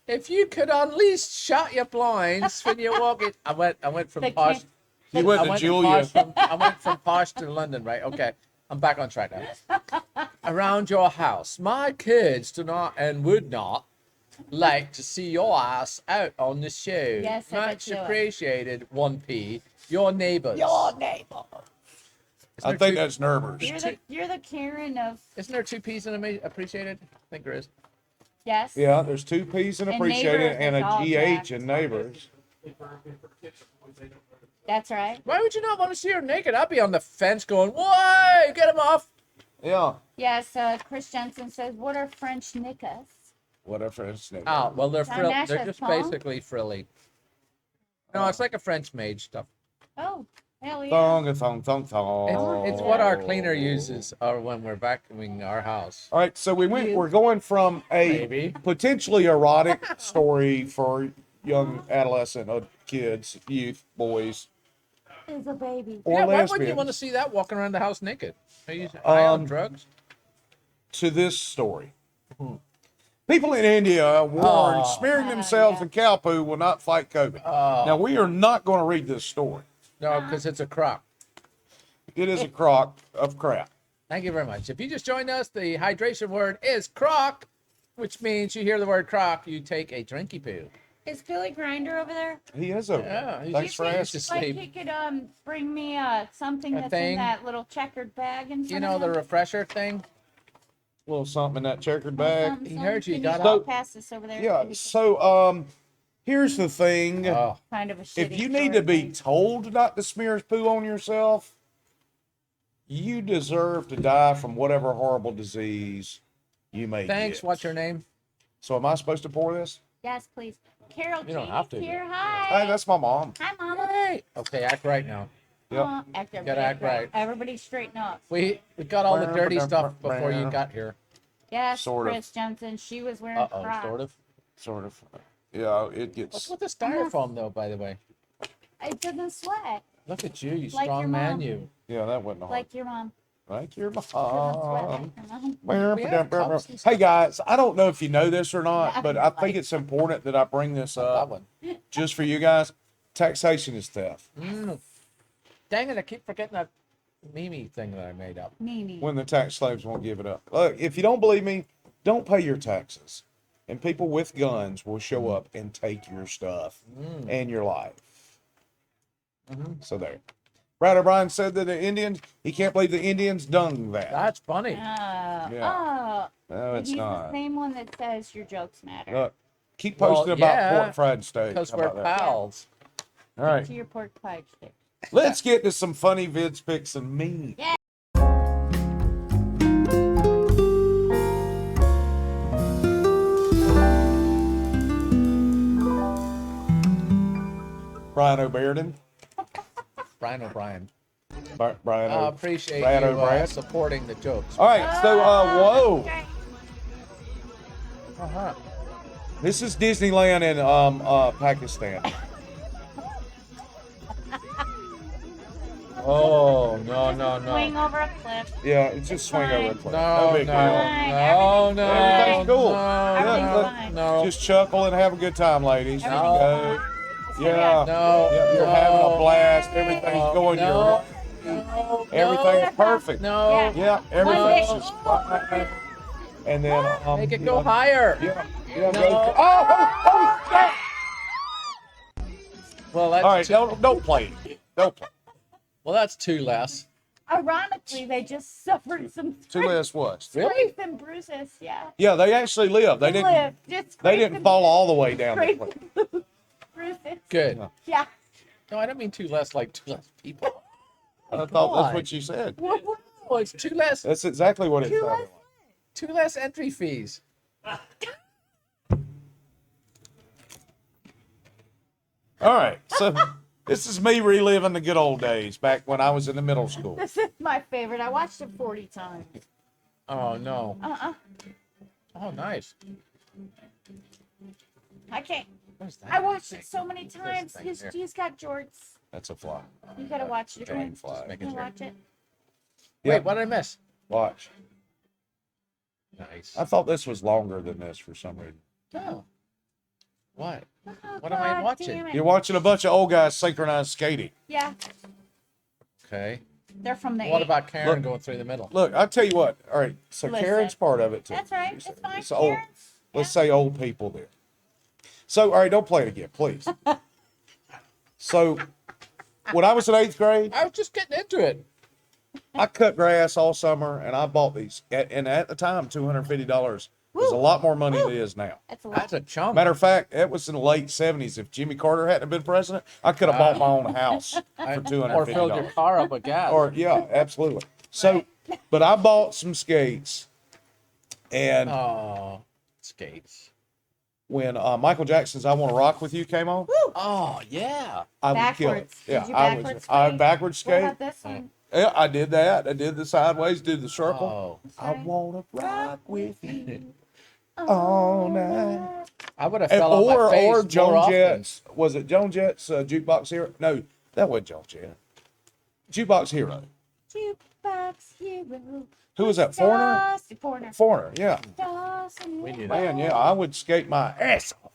if you could unleash shut your blinds when you're walking. I went from The posh. kid- You went I to went Julia. I went from posh to London, right? Okay, I'm back on track now. Around your house, my kids do not and would not like to see your ass out on the show. Yes, I bet much you would. appreciated. 1P. Your neighbors. I think that's nervers. You're the Karen of Isn't there 2 P's in appreciated? I think there is. yes. Yeah, there's 2 P's in And appreciated neighbors and is a all GH jacked. in neighbors. That's right. Why would you not want to see her naked? I'd be on the fence going, "Why? Get him off!" Yeah. Yes. Chris Jensen says, "What are French nickas?" Whatever it's named. Oh, well, they're John Nash they're has just Tom? basically frilly. No, it's like a French maid stuff. Oh, hell yeah. Thong. It's what our cleaner uses when we're vacuuming our house. All right, so we're going from a Maybe. potentially erotic story for young adolescent kids, youth, boys, Is a baby. or Yeah, why lesbians wouldn't you want to see that walking around the house naked? Are you high on drugs? to this story. People in India warned smearing themselves in cow poo will not fight COVID. Now, we are not going to read this story. No, because it's a crock. It is a crock of crap. Thank you very much. If you just joined us, the hydration word is crock, which means you hear the word crock, you take a drinky poo. Is Billy Grinder over there? He is over Yeah, there. he's Thanks for just asking. Like sleep. he could bring me something A that's thing? in that little checkered bag in front You know of the him? refresher thing? A little something in that checkered bag. He heard you, Can got all up. pass this over there? Yeah, so here's the thing. Oh, Kind of a shitty If you need to story. be told not to smear poo on yourself, you deserve to die from whatever horrible disease you may thanks. get. What's your name? So am I supposed to pour this? Yes, please. Carol You don't G have to. here. Hey, Hi. that's my mom. Hi, Mama. Hey. Okay, act right now. Yep. Gotta act right. Everybody straighten up. We got all the dirty stuff before you got here. Yes, Sort of. Chris Jensen. She was wearing Uh-oh, Crocs. sort of. Sort of. Yeah, it What's gets. with the styrofoam, though, by the way? It doesn't sweat Look at you, you Like your strong man, mom. you. Yeah, that wasn't hard. like your mom. Like your Doesn't sweat mom. like your mom. We have cups and Hey stuff. guys, I don't know if you know this or not, Yeah, but I think like- it's important that I bring this That up one. just for you guys. Taxation is theft. Dang it, I keep forgetting that Mimi thing that I made up. Mimi. When the tax slaves won't give it up. Look, if you don't believe me, don't pay your taxes. And people with guns will show up and take your stuff and your life. So there. Brad O'Brien said that the Indians, he can't believe the Indians done that. That's funny. Yeah. No, it's he's not. the same one that says your jokes matter. Look, keep Well, posting about yeah, pork fried steak. Because How we're about that? pals. All right. To your pork pie stick. Let's get to some funny vids, pics, and memes. Yeah. Brian O'Bearden. Brian O'Brien. Brian I O. appreciate Brian you O'Brien. supporting the jokes. All right, so whoa, Okay. Uh-huh. this is Disneyland in Pakistan. Oh, no, no, no. Swing over a cliff. Yeah, it's just swing fine. over a cliff. No, big no, deal. no, no. Everything's cool. No, Everything's no, fine. no. Just chuckle and have a good time, ladies. There you Everything's go. fine. Yeah. No, Yeah, you're no. having a blast. Everything's No, going your no, way. no, Everything's perfect. No. Yeah. Yeah, everything's just fine. And then Make it you go know, higher. Yeah. Yeah. No. Go. Oh, shit. Well, that's All right, two, don't play it. Don't play. well, that's two less. Ironically, they just suffered some Two less what? Really? scrapes and bruises. Yeah. Yeah, they actually live. They didn't. lived. Just They scrapes didn't and fall all the way down the scrapes cliff. and bruises. Good. Yeah. No, I don't mean two less like two less people. I thought Why? that's what you said. Well, it's two less. That's exactly what it Two sounded less. like. Two less entry fees. All right, so this is me reliving the good old days back when I was in the middle school. This is my favorite. I watched it 40 times. Oh no. Oh, nice. I can't. What is that? I watched it so many times. thing here. He's got jorts. That's a fly. You gotta watch it again. Fly. Make You it gotta watch it. Yeah. Wait, what did I miss? Watch. Nice. I thought this was longer than this for some reason. No. What? Oh, What am I God watching? damn it. You're watching a bunch of old guys synchronized skating. Yeah, Okay. they're from the. What eight- about Karen Look. going through the middle? Look, I'll tell you what. All right, so Listen. Karen's part of it too. That's right. It's fine. It's old. Karen's- Let's say old people there. So, all right, don't play it again, please. So, when I was in 8th grade, I was just getting into it. I cut grass all summer, and I bought these. And at the time, $250 was a lot more money than it is now. That's a lot. That's a chunk. Matter of fact, it was in the late 70s. If Jimmy Carter hadn't been president, I could have bought my own house for Or $250. filled your car up with gas. Or yeah, absolutely. So, but I bought some skates, and Oh, skates. when Michael Jackson's "I Want to Rock with You" came on, Oh, yeah. I would kill it. Backwards. Yeah, Did you I backwards was. I skate? backwards What skate. about this one? Yeah, I did that. I did the sideways, did the circle. Oh. I wanna rock with you all night. I would have And, fell on my face or more Joan often. Jett's. Was it Joan Jett's Jukebox Hero? No, that wasn't Joan Jett. Jukebox Hero. Jukebox hero. Who was that? Foreigner. Dusty Foreigner. Foreigner. Yeah. We knew that. Man, yeah, I would skate my ass off.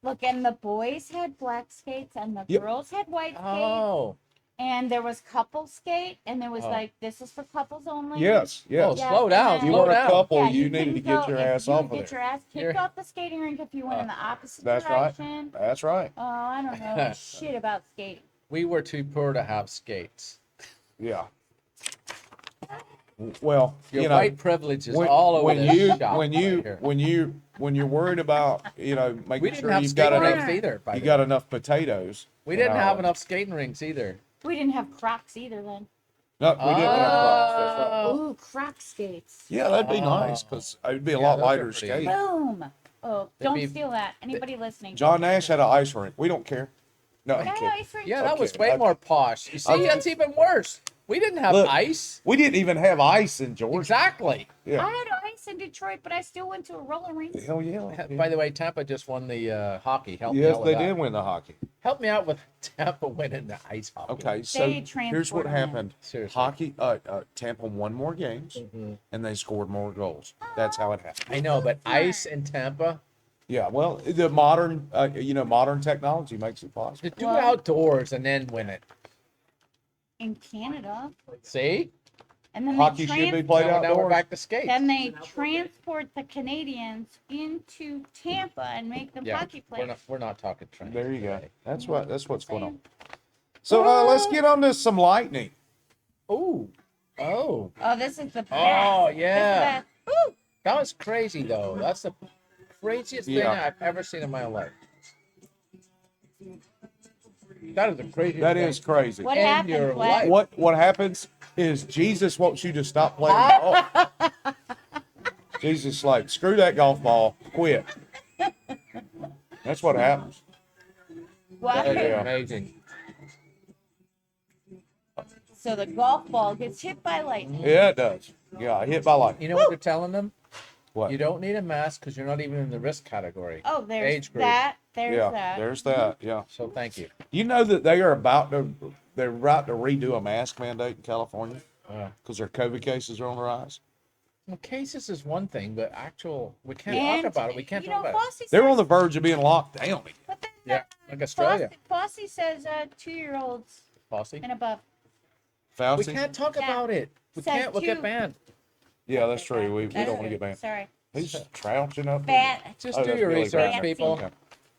Look, and the boys had black skates, and the Yep. girls had white skates. Oh. And there was couple skate, and there was Oh. like, this is for couples only. Yes, Oh, yes. Yeah, slow and down. then- You Slow were a down. couple, Yeah, you needed to couldn't get your go- if ass you off would of get there. your ass kicked You're- off the skating rink if you went in the opposite That's right. direction. That's right. Oh, I don't know shit about skating. We were too poor to have skates. Yeah. Well, Your you know, white privilege is when, all over when this you shop when you right here. when you're worried about We making didn't sure have you've got skating enough rinks either. By you the got way. enough potatoes. We didn't and, have enough skating rinks either. We didn't have Crocs either then. No, we didn't have Crocs. That's right. Ooh, Croc skates. Yeah, that'd be Oh. nice because it'd be a Yeah, lot those are lighter pretty- skate. Boom. Oh, They'd don't be- steal that. Anybody listening? John Nash had an ice rink. We don't care. No, I'm No, kidding. ice rink. Yeah, that Okay, was way I- more posh. You see, Okay. that's even worse. We didn't have Look. ice. We didn't even have ice in Georgia. Exactly. Yeah. I had ice in Detroit, but I still went to a roller rink. Hell yeah. By the way, Tampa just won the hockey. Help me Yes, out with they that. did win the hockey. Help me out with Tampa winning the ice hockey. Okay, so They here's transport what them in. happened. Seriously. Hockey, Tampa won more games, and they scored more goals. That's how it happened. I know, but ice in Tampa, Yeah, well, the modern, modern technology makes it possible. to do Well- outdoors and then win it. In Canada. See? And then Hockey they should be played Now we're outdoors. back to skates. Then they transport the Canadians into Tampa and make them Yeah, hockey players. we're not talking trains. There you go. today. That's what's going on. So let's get on to some lightning. Ooh. Oh. Oh, this is the best. Oh, This is the yeah. best. Woo! That was crazy, though. That's the craziest thing Yeah. I've ever seen in my life. That is the craziest That thing. is crazy. What In happened, your Fleck? life. What happens is Jesus wants you to stop playing golf. Jesus like, screw that golf ball, quit. That's what happens. What? That is Yeah. amazing. So the golf ball gets hit by lightning. Yeah, it does. Yeah, hit by lightning. You know what they're telling them? What? You don't need a mask because you're not even in the risk category. Oh, there's Age group. that. There's Yeah, that. there's that. Yeah. So thank you. You know that they're about to redo a mask mandate in California because their COVID cases are on the rise. Well, cases is one thing, but we can't And, talk about it. We can't talk about it. Fosse They're says, on the verge of being locked down again. but then, Yeah, like Australia. Fosse says 2-year-olds Posse. and above. We Fauci? can't talk Yeah. about it. We Says can't. We'll get two. banned. Yeah, that's true. We That's don't want to get banned. Sorry. He's trouncing up. Fat. Just Oh, do that's your Billy research, Graham. people. Okay.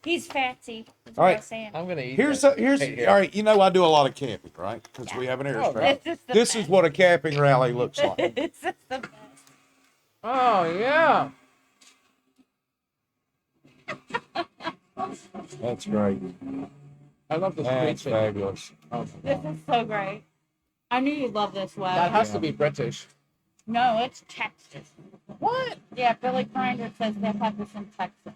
He's fatsy. That's All what right. I was saying. I'm gonna eat. Here's this. here's Hey, here. all right. You know I do a lot of camping, right? Because we have an Oh, airstrip. This is the This best. is what a camping rally looks like. This is the best. Oh yeah. That's great. I love the street That's thing. fabulous. This is so great. I knew you'd love this one. That has to be British. No, it's Texas. What? Yeah, Billy Grinder says they have this in Texas.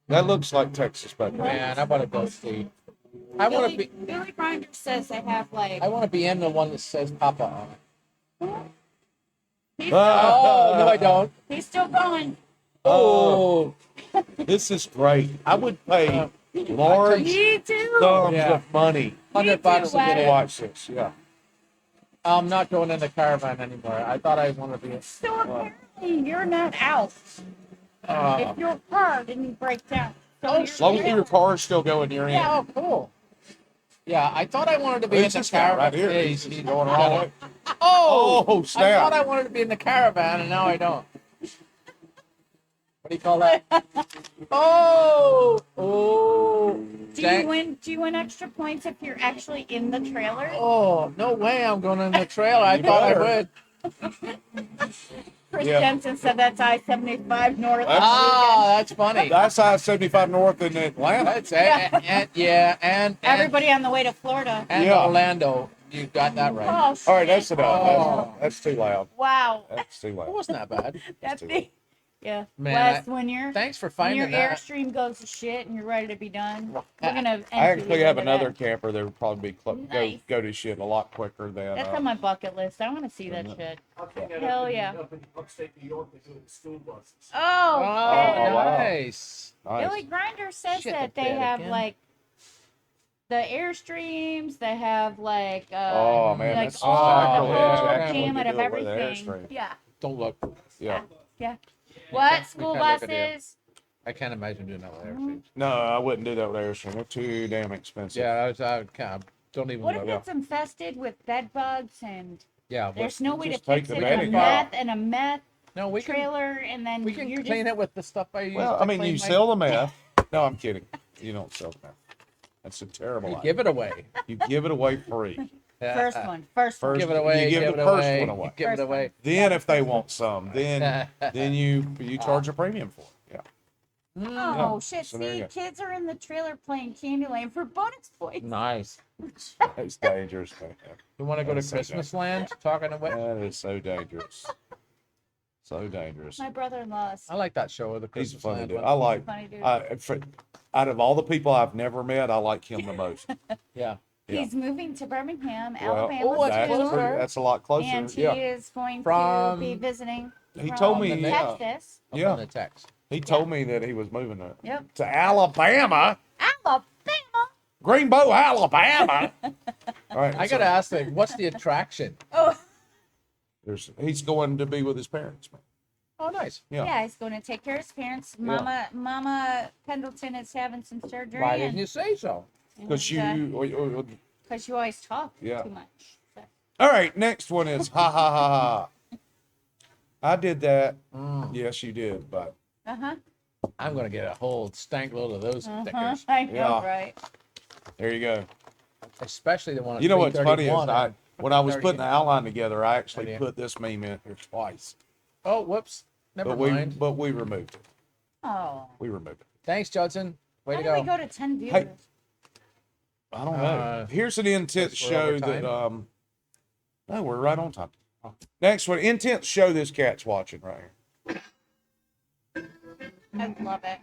That looks like Texas, but Man, I want to go see. I want to be. Billy Grinder says they have like. I want to be in the one that says Papa on it. He's, Oh no, I don't. he's still going. Oh, this is great. I would pay large Me too. sums Yeah. of money $100 to Wes. get to in. watch this. Yeah. I'm not going in the caravan anymore. I thought I want to be. So apparently you're not out. Uh, If your car didn't break down. So Oh, you're As long as your car's still going, you're in. yeah, oh, cool. Yeah, I thought I wanted to be Who's in the this guy caravan. right here? Yeah, He's he's going the wrong way. Oh, Oh, I snap. thought I wanted to be in the caravan, and now I don't. What do you call that? Oh, Do you win extra points if you're actually in the trailer? Oh, no way! I'm going in the trailer. I You thought I better. would. Chris Yeah. Jensen said that's I-75 north. Ah, that's funny. That's I-75 north in Atlanta. That's and Everybody on the way to Florida. and Yeah. Orlando. You got that right. Oh, All right, that's shit. enough. Oh. That's too loud. Wow. That's too It loud. wasn't that bad. That's too the, yeah. Man, Wes, when you're Thanks for when finding your that. Airstream goes to shit and you're ready to be done, we're gonna. I enter actually you have into another that. camper that would probably be Nice. go to shit a lot quicker than. That's on my bucket list. I want to see that shit. Hell yeah. Oh, Oh, man. wow. nice. Nice. Billy Grinder says Shit, that the they bed have again. like the Airstreams. They have like Oh man, like that's all the sacrilege. whole Actually, gamut to of do it with the everything. Airstream. Yeah, Don't look. Yeah. yeah. What can't- we school can't look at you. buses? I can't imagine doing that with Airstreams. No, I wouldn't do that with Airstream. They're too damn expensive. Yeah, I can't. Don't even What if look. it's infested with bed bugs and Yeah, there's no way to just take fix the it? bedding And a meth no, we can. trailer, and then We can you're clean just, it with the stuff I use. Well, to I mean, clean you my- sell the meth. No, I'm kidding. You don't sell the meth. That's a terrible You idea. give it away. You give it away free. First one. First one. First- Give it away. You give give the it first away. one away. Give it First away. Then, if they want some, then you charge a premium for it. Yeah. Oh Yeah, shit! so there you See, go. kids are in the trailer playing Candyland for bonus points. Nice. It's dangerous, man. You want to go to That's so Christmas Land? Talking about. That is so dangerous. So dangerous. My brother-in-law. I like that show of the He's a Christmas funny Land dude. one. I like. Funny dude. Out of all the people I've never met, I like him the most. Yeah. Yeah. He's moving to Birmingham, Well, Alabama. Oh, that's that's, closer. pretty- that's a lot closer. And he Yeah. is going to From- be visiting. He from told me, Texas. Up Yeah. on the text. He told me that he was moving Yep. to Alabama, Alabama. Greenbow, Alabama. All right. I so gotta ask, like, what's the attraction? Oh, he's going to be with his parents, man. Oh, nice. Yeah. yeah. He's going to take care of his parents. Mama Pendleton is having some surgery. Why didn't you say so? Because you. Because you always talk Yeah. too much. So. All right. Next one is ha ha ha ha. I did that. Yes, you did, but Uh-huh. I'm gonna get a whole stank load of those stickers, I know, Yeah. right? there you go. especially the one. At You know what's funny is 331. when I was 30. putting the outline together, I actually Idea. put this meme in here twice, Oh, whoops. Never but mind. we removed it. Oh. We removed it. Thanks, Judson. Way How to did we go. go to 10 viewers? Hey. I don't know. Here's an intense guess we're show over time. that no, we're right on time. Next one, intense show this cat's watching right here. I love it.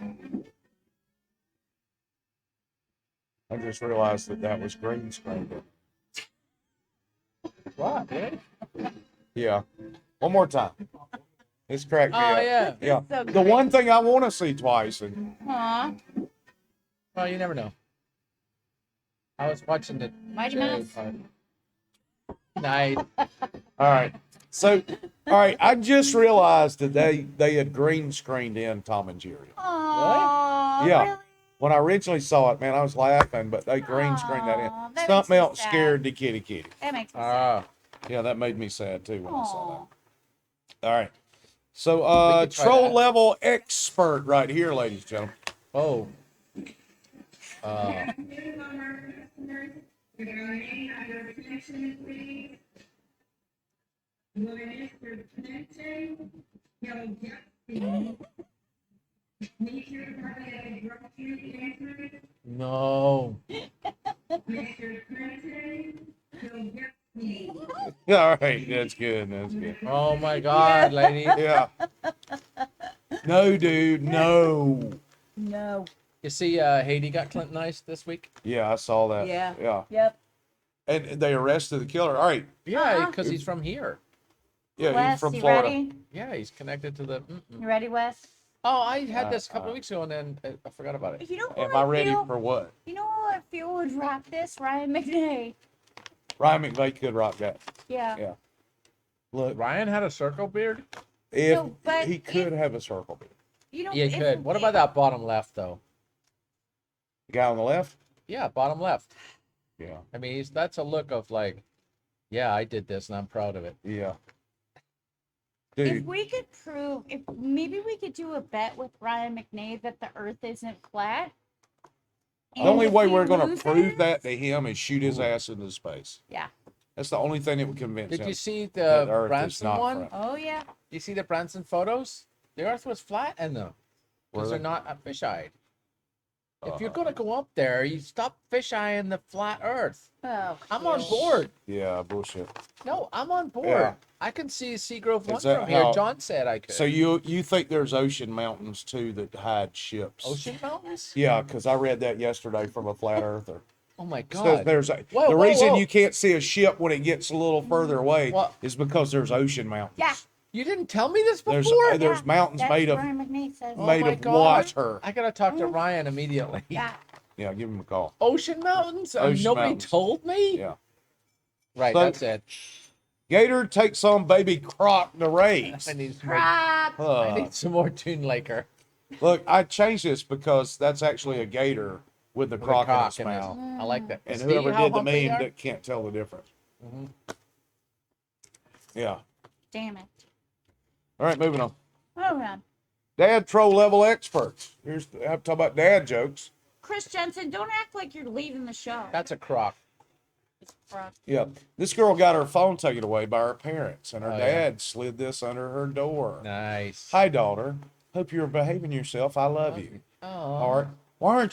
I just realized that was green screen. What? Really? Yeah. One more time. It's cracked me Oh, up. yeah. Yeah. So The great. one thing I want to see twice, and Aw, Well, you never know. I was watching the Mighty Cherry Mouse. part. Nice. all right. So, all right, I just realized that they had green screened in Tom and Jerry. Aw, Yeah. really? When I originally saw it, man, I was laughing, but they green screened that in. Aw, that Something makes me else sad. scared the kitty. That makes me sad. Ah, Yeah, that made me sad too when I saw Aw. that. All right. So, We could try troll that. level expert right here, ladies and gentlemen. oh. No. Yeah, all right, that's good. That's good. Oh my God, lady. Yeah. No, dude, no. No. You see, Haiti got Clintonized this week. Yeah, I saw that. Yeah. Yeah. Yep. And they arrested the killer. All right. Yeah, because he's from here. Yeah, Wes, he's from you Florida. ready? Yeah, he's connected to the. You ready, Wes? Oh, I had this a couple of weeks ago and then I forgot about it. You know who Am I ready feel? for what? You know who I feel would rock this? Ryan McNay. Ryan McVeigh could rock that. Yeah. Yeah. Look, Ryan had a circle beard. if No, but he could have a circle beard. You know, Yeah, he could. What about that bottom left though? The guy on the left? Yeah, bottom left. Yeah. I mean, that's a look of like, yeah, I did this and I'm proud of it. Yeah. If Dude, we could prove, if maybe we could do a bet with Ryan McNay that the Earth isn't flat. the only if way he we're going to loses- prove that to him is shoot his ass into space. Yeah. That's the only thing that would convince Did him. you see that the Earth is Branson not one? flat. Oh yeah. You see the Branson photos? The Earth was flat in them because Were they're they? not fish-eyed. If you're gonna go up there, you stop fish-eyeing the flat Earth. Oh. I'm on cute. board. Yeah, bullshit. No, I'm on board. Yeah. I can see Seagrove one Is that from here. how- John said I could. So you think there's ocean mountains too that hide ships? Ocean mountains? Yeah, because I read that yesterday from a flat earther. Oh my Says God. there's a, Whoa, the whoa, reason whoa. you can't see a ship when it gets a little further away What? is because there's ocean mountains. Yeah. You didn't tell me this before. There's mountains That's made of Ryan McNay says. Oh made my of God. water. I gotta talk to Ryan immediately. Yeah. Yeah, give him a call. Ocean mountains? Ocean Nobody mountains. told me. Yeah. Right, So- that's it. Gator takes on baby croc to race. I need some more, Crap. I need some more Toon Laker. Look, I changed this because that's actually a gator with the With a croc in cock its in his- mouth. I like that. And See whoever how did the humpy they meme are? that can't tell the difference. Yeah. Damn it. All right, moving on. Oh man. Dad troll level experts. Here's I have to talk about dad jokes. Chris Jensen, don't act like you're leaving the show. That's a croc. Crap. Yeah, this girl got her phone taken away by her parents, and her Oh, dad slid this under her door. Nice. Hi, daughter. Hope you're behaving yourself. I love you. Oh. Heart. Why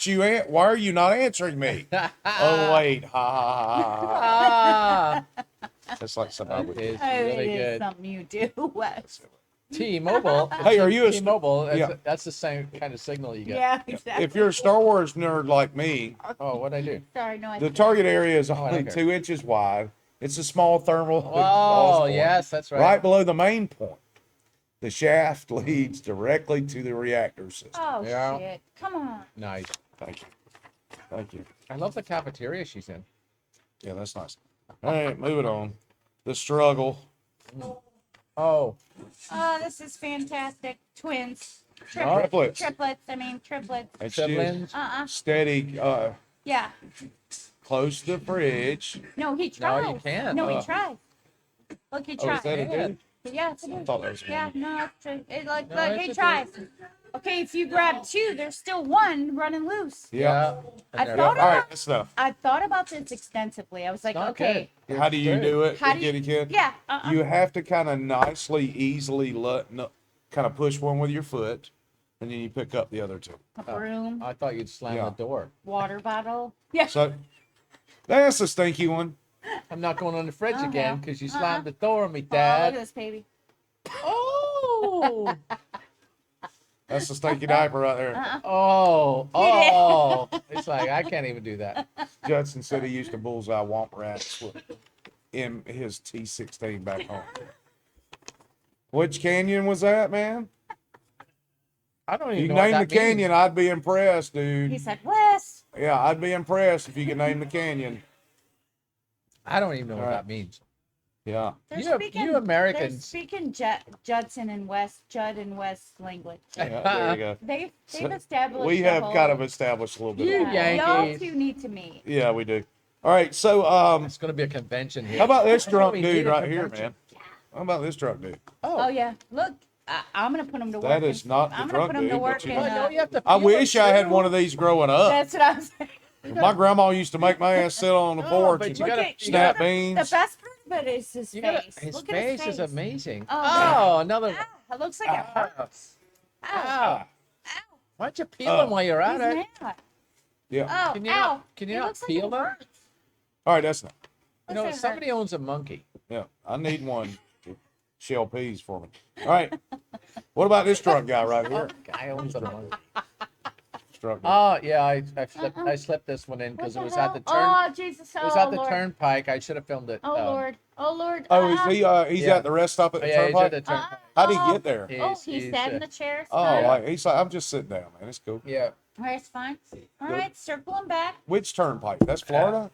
are you not answering me? Oh wait, ha ha ha ha. Ah, That's like somebody would. it's Oh, really it is good. something you do, Wes. T-Mobile. Hey, are you a T-Mobile? Yeah. That's the same kind of signal you get. Yeah, exactly. If you're a Star Wars nerd like me, Oh, what'd I do? Sorry, no, I the can't. target area is I only like it. 2 inches wide. It's a small thermal Oh, exhaust point. yes, that's right. Right below the main point. The shaft leads directly to the reactor system. Oh Yeah. shit! Come on. Nice. Thank you. Thank you. I love the cafeteria she's in. Yeah, that's nice. All right, moving on. The struggle. Oh, Oh, this is fantastic. Twins. Triplets. Triplets. I mean triplets. It's siblings. just steady, Yeah. close to the fridge. No, he No, tries. you can't. No, Oh. he tries. Look, he Oh, is tries. that a Yeah. dude? Yeah, it's a I dude. thought that was a Yeah, woman. no, it's true. It, look, No, look, it's he a tries. Okay, if you grab two, there's still one running loose. Yeah. I And thought they're- All right, about, that's enough. I thought about this extensively. I was like, Not okay, good. How do you Good. do it, how do you? kitty kid? Yeah. You have to kind of nicely, easily kind of push one with your foot, and then you pick up the other two. A broom, I thought you'd slam Yeah. the door. water bottle. Yeah. So that's a stinky one. I'm not going on the fridge Uh-huh. again because you slammed the door on me, Oh, look Dad. at this baby. Oh, That's a stinky diaper right there. oh, oh! It's like I can't even do that. Judson said he used to bullseye womp rats in his T16 back home. Which canyon was that, man? I don't If even you know name what the that means. canyon, I'd be impressed, He dude. said West. Yeah, I'd be impressed if you could name the canyon. I don't even know what All right. that means. Yeah. You Americans- They're speaking Judson and West, Judd and West language. Yeah, there you go. They've So, established. we the have whole, kind of established a little bit. You of Y'all Yankees. two need to meet. Yeah, we do. All right, so It's going to be a convention here. how about this That's what drunk we dude need, a right here, convention. man? How about this drunk dude? Oh yeah, look, I'm gonna put him to work. That is not the I'm gonna drunk put him to dude, but work you in. know- Well, no, you have to I peel wish them I had too. one of these growing up. That's what I'm saying. My grandma used to make my ass sit on the No, porch but and you Look gotta- at snap the beans. best part of it is his You face. gotta, his Look face at his is amazing. Oh, Another one. Ah, it looks like it hurts. Ow. Ow. Ow. Why don't you peel them while you're He's at it? mad. Yeah. Oh, Can you ow. not- can you It not looks like peel it them? hurts. All right, that's not. You know, Looks like it somebody owns a monkey. Yeah, I need one to shell peas for me. All right. What about this drunk guy right here? Guy owns a monkey. Drunk dude. Oh yeah, I slipped this one in because it What was the at the hell? turn. Oh, Jesus. It was Oh, at the Lord. turnpike. I should have filmed it. Oh, Lord. Oh, Lord. Oh, is he? He's Yeah. at the rest stop at the Yeah, he's at turnpike. the turnpike. How'd he get there? Oh, he He's, sat in the chair. Oh, Fine. like he's like, I'm just sitting down, man. It's cool. Yeah. All right, it's fine. All right, circle him back. Which turnpike? That's Florida.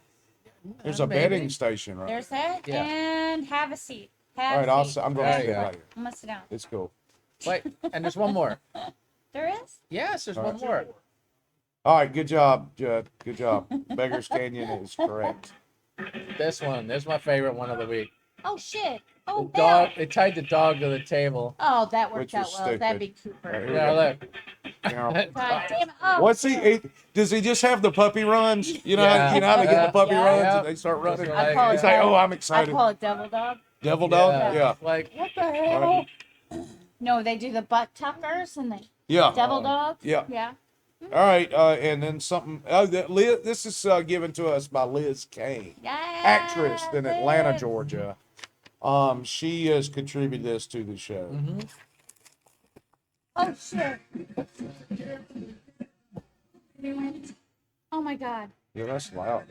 There's a maybe. betting station right There's there. that. Yeah. And have a seat. All Have right, a seat. I'm going There to you sit go. right here. I'm going to sit down. It's cool. Wait, and there's one more. There is? Yes, there's All one right. more. All right, good job, Judd. Good job. Beggar's Canyon is correct. This one. This is my favorite one of the week. Oh, shit. The Oh, dog. Bill. They tied the dog to the table. Oh, that Which worked out is well. stupid. That'd be Right, Cooper. here we Yeah, go. look. Now, God damn it. Oh, what's he? Does he just have the puppy runs? You know, Yeah. you know how they get the puppy Yeah. runs Yeah. and they start running. Just I call He's it like, devil- oh, I'm I excited. call it devil dog. Devil dog. Yeah. Like, What the hell? No, they do the butt tuckers and the Yeah. devil dogs. yeah. Yeah. All right, and then something. Oh, this is given to us by Liz Kane, Yeah. actress in Atlanta, Liz. Georgia. She has contributed this to the show. Oh, shit. Oh, my God. Yeah, that's loud.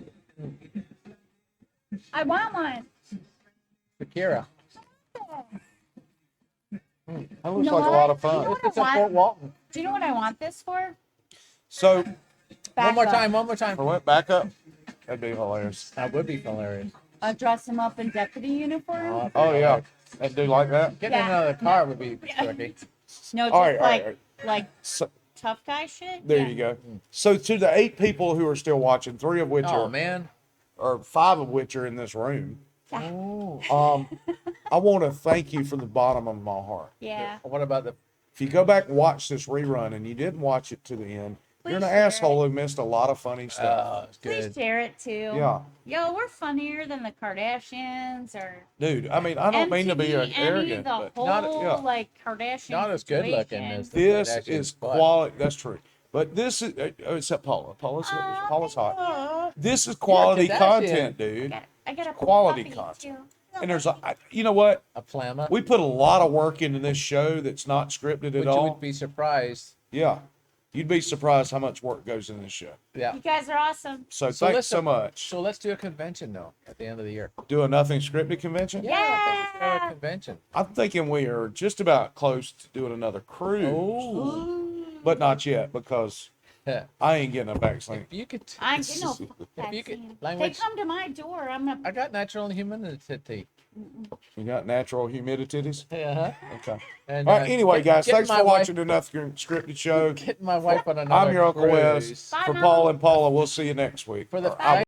I want one. Shakira. That looks know like a what? lot of You know fun. what? It's a Fort Walton. Do you know what I want this for? So, Back One more up. time. One more time. for what? Back up. That'd be hilarious. That would be hilarious. Dress him up in deputy uniform. that'd be Oh yeah, hilarious. and do like that. Getting Yeah. another car would be tricky. No, just All right, all like right. like So, tough guy shit. there Yeah. you go. So to the 8 people who are still watching, 3 of which Oh are, man. or 5 of which are in this room. Oh. I want to thank you from the bottom of my heart. Yeah. What about the? If you go back and watch this rerun and you didn't watch it to the end, you're an Please share asshole who missed a lot of funny stuff. It's Please good. share it too. Yeah. Yo, we're funnier than the Kardashians or Dude, I mean, I don't mean to be MTV, any, arrogant, the but whole yeah. like Kardashian. Not as good looking situation. as the this Kardashians, is but- quality. That's true. But this is, except Paula. Paula's hot. Oh. This is quality Kardashian. content, dude. I got a Quality puppy, content. too. And there's you know what? A plama. We put a lot of work into this show that's not scripted Which at you all. would be surprised. Yeah. You'd be surprised how much work goes in this show. Yeah. You guys are awesome. So, So thanks let's- so much. So let's do a convention though at the end of the year. Do a nothing scripted convention? Let's do a convention. I'm thinking we are just about close to doing another cruise, Oh. but not yet because Yeah. I ain't getting a backsling. If you could. I ain't getting no If you could- vaccine. They language- come to my door. I'm a I got natural humidity. You got natural humidities? Yeah. Okay. And, All right. Anyway, guys, getting thanks my for wife- watching the Nothing Scripted Show. Getting my wife on another I'm your Uncle cruise. Wes. For Paul and Paula, we'll see you next week. For the Or I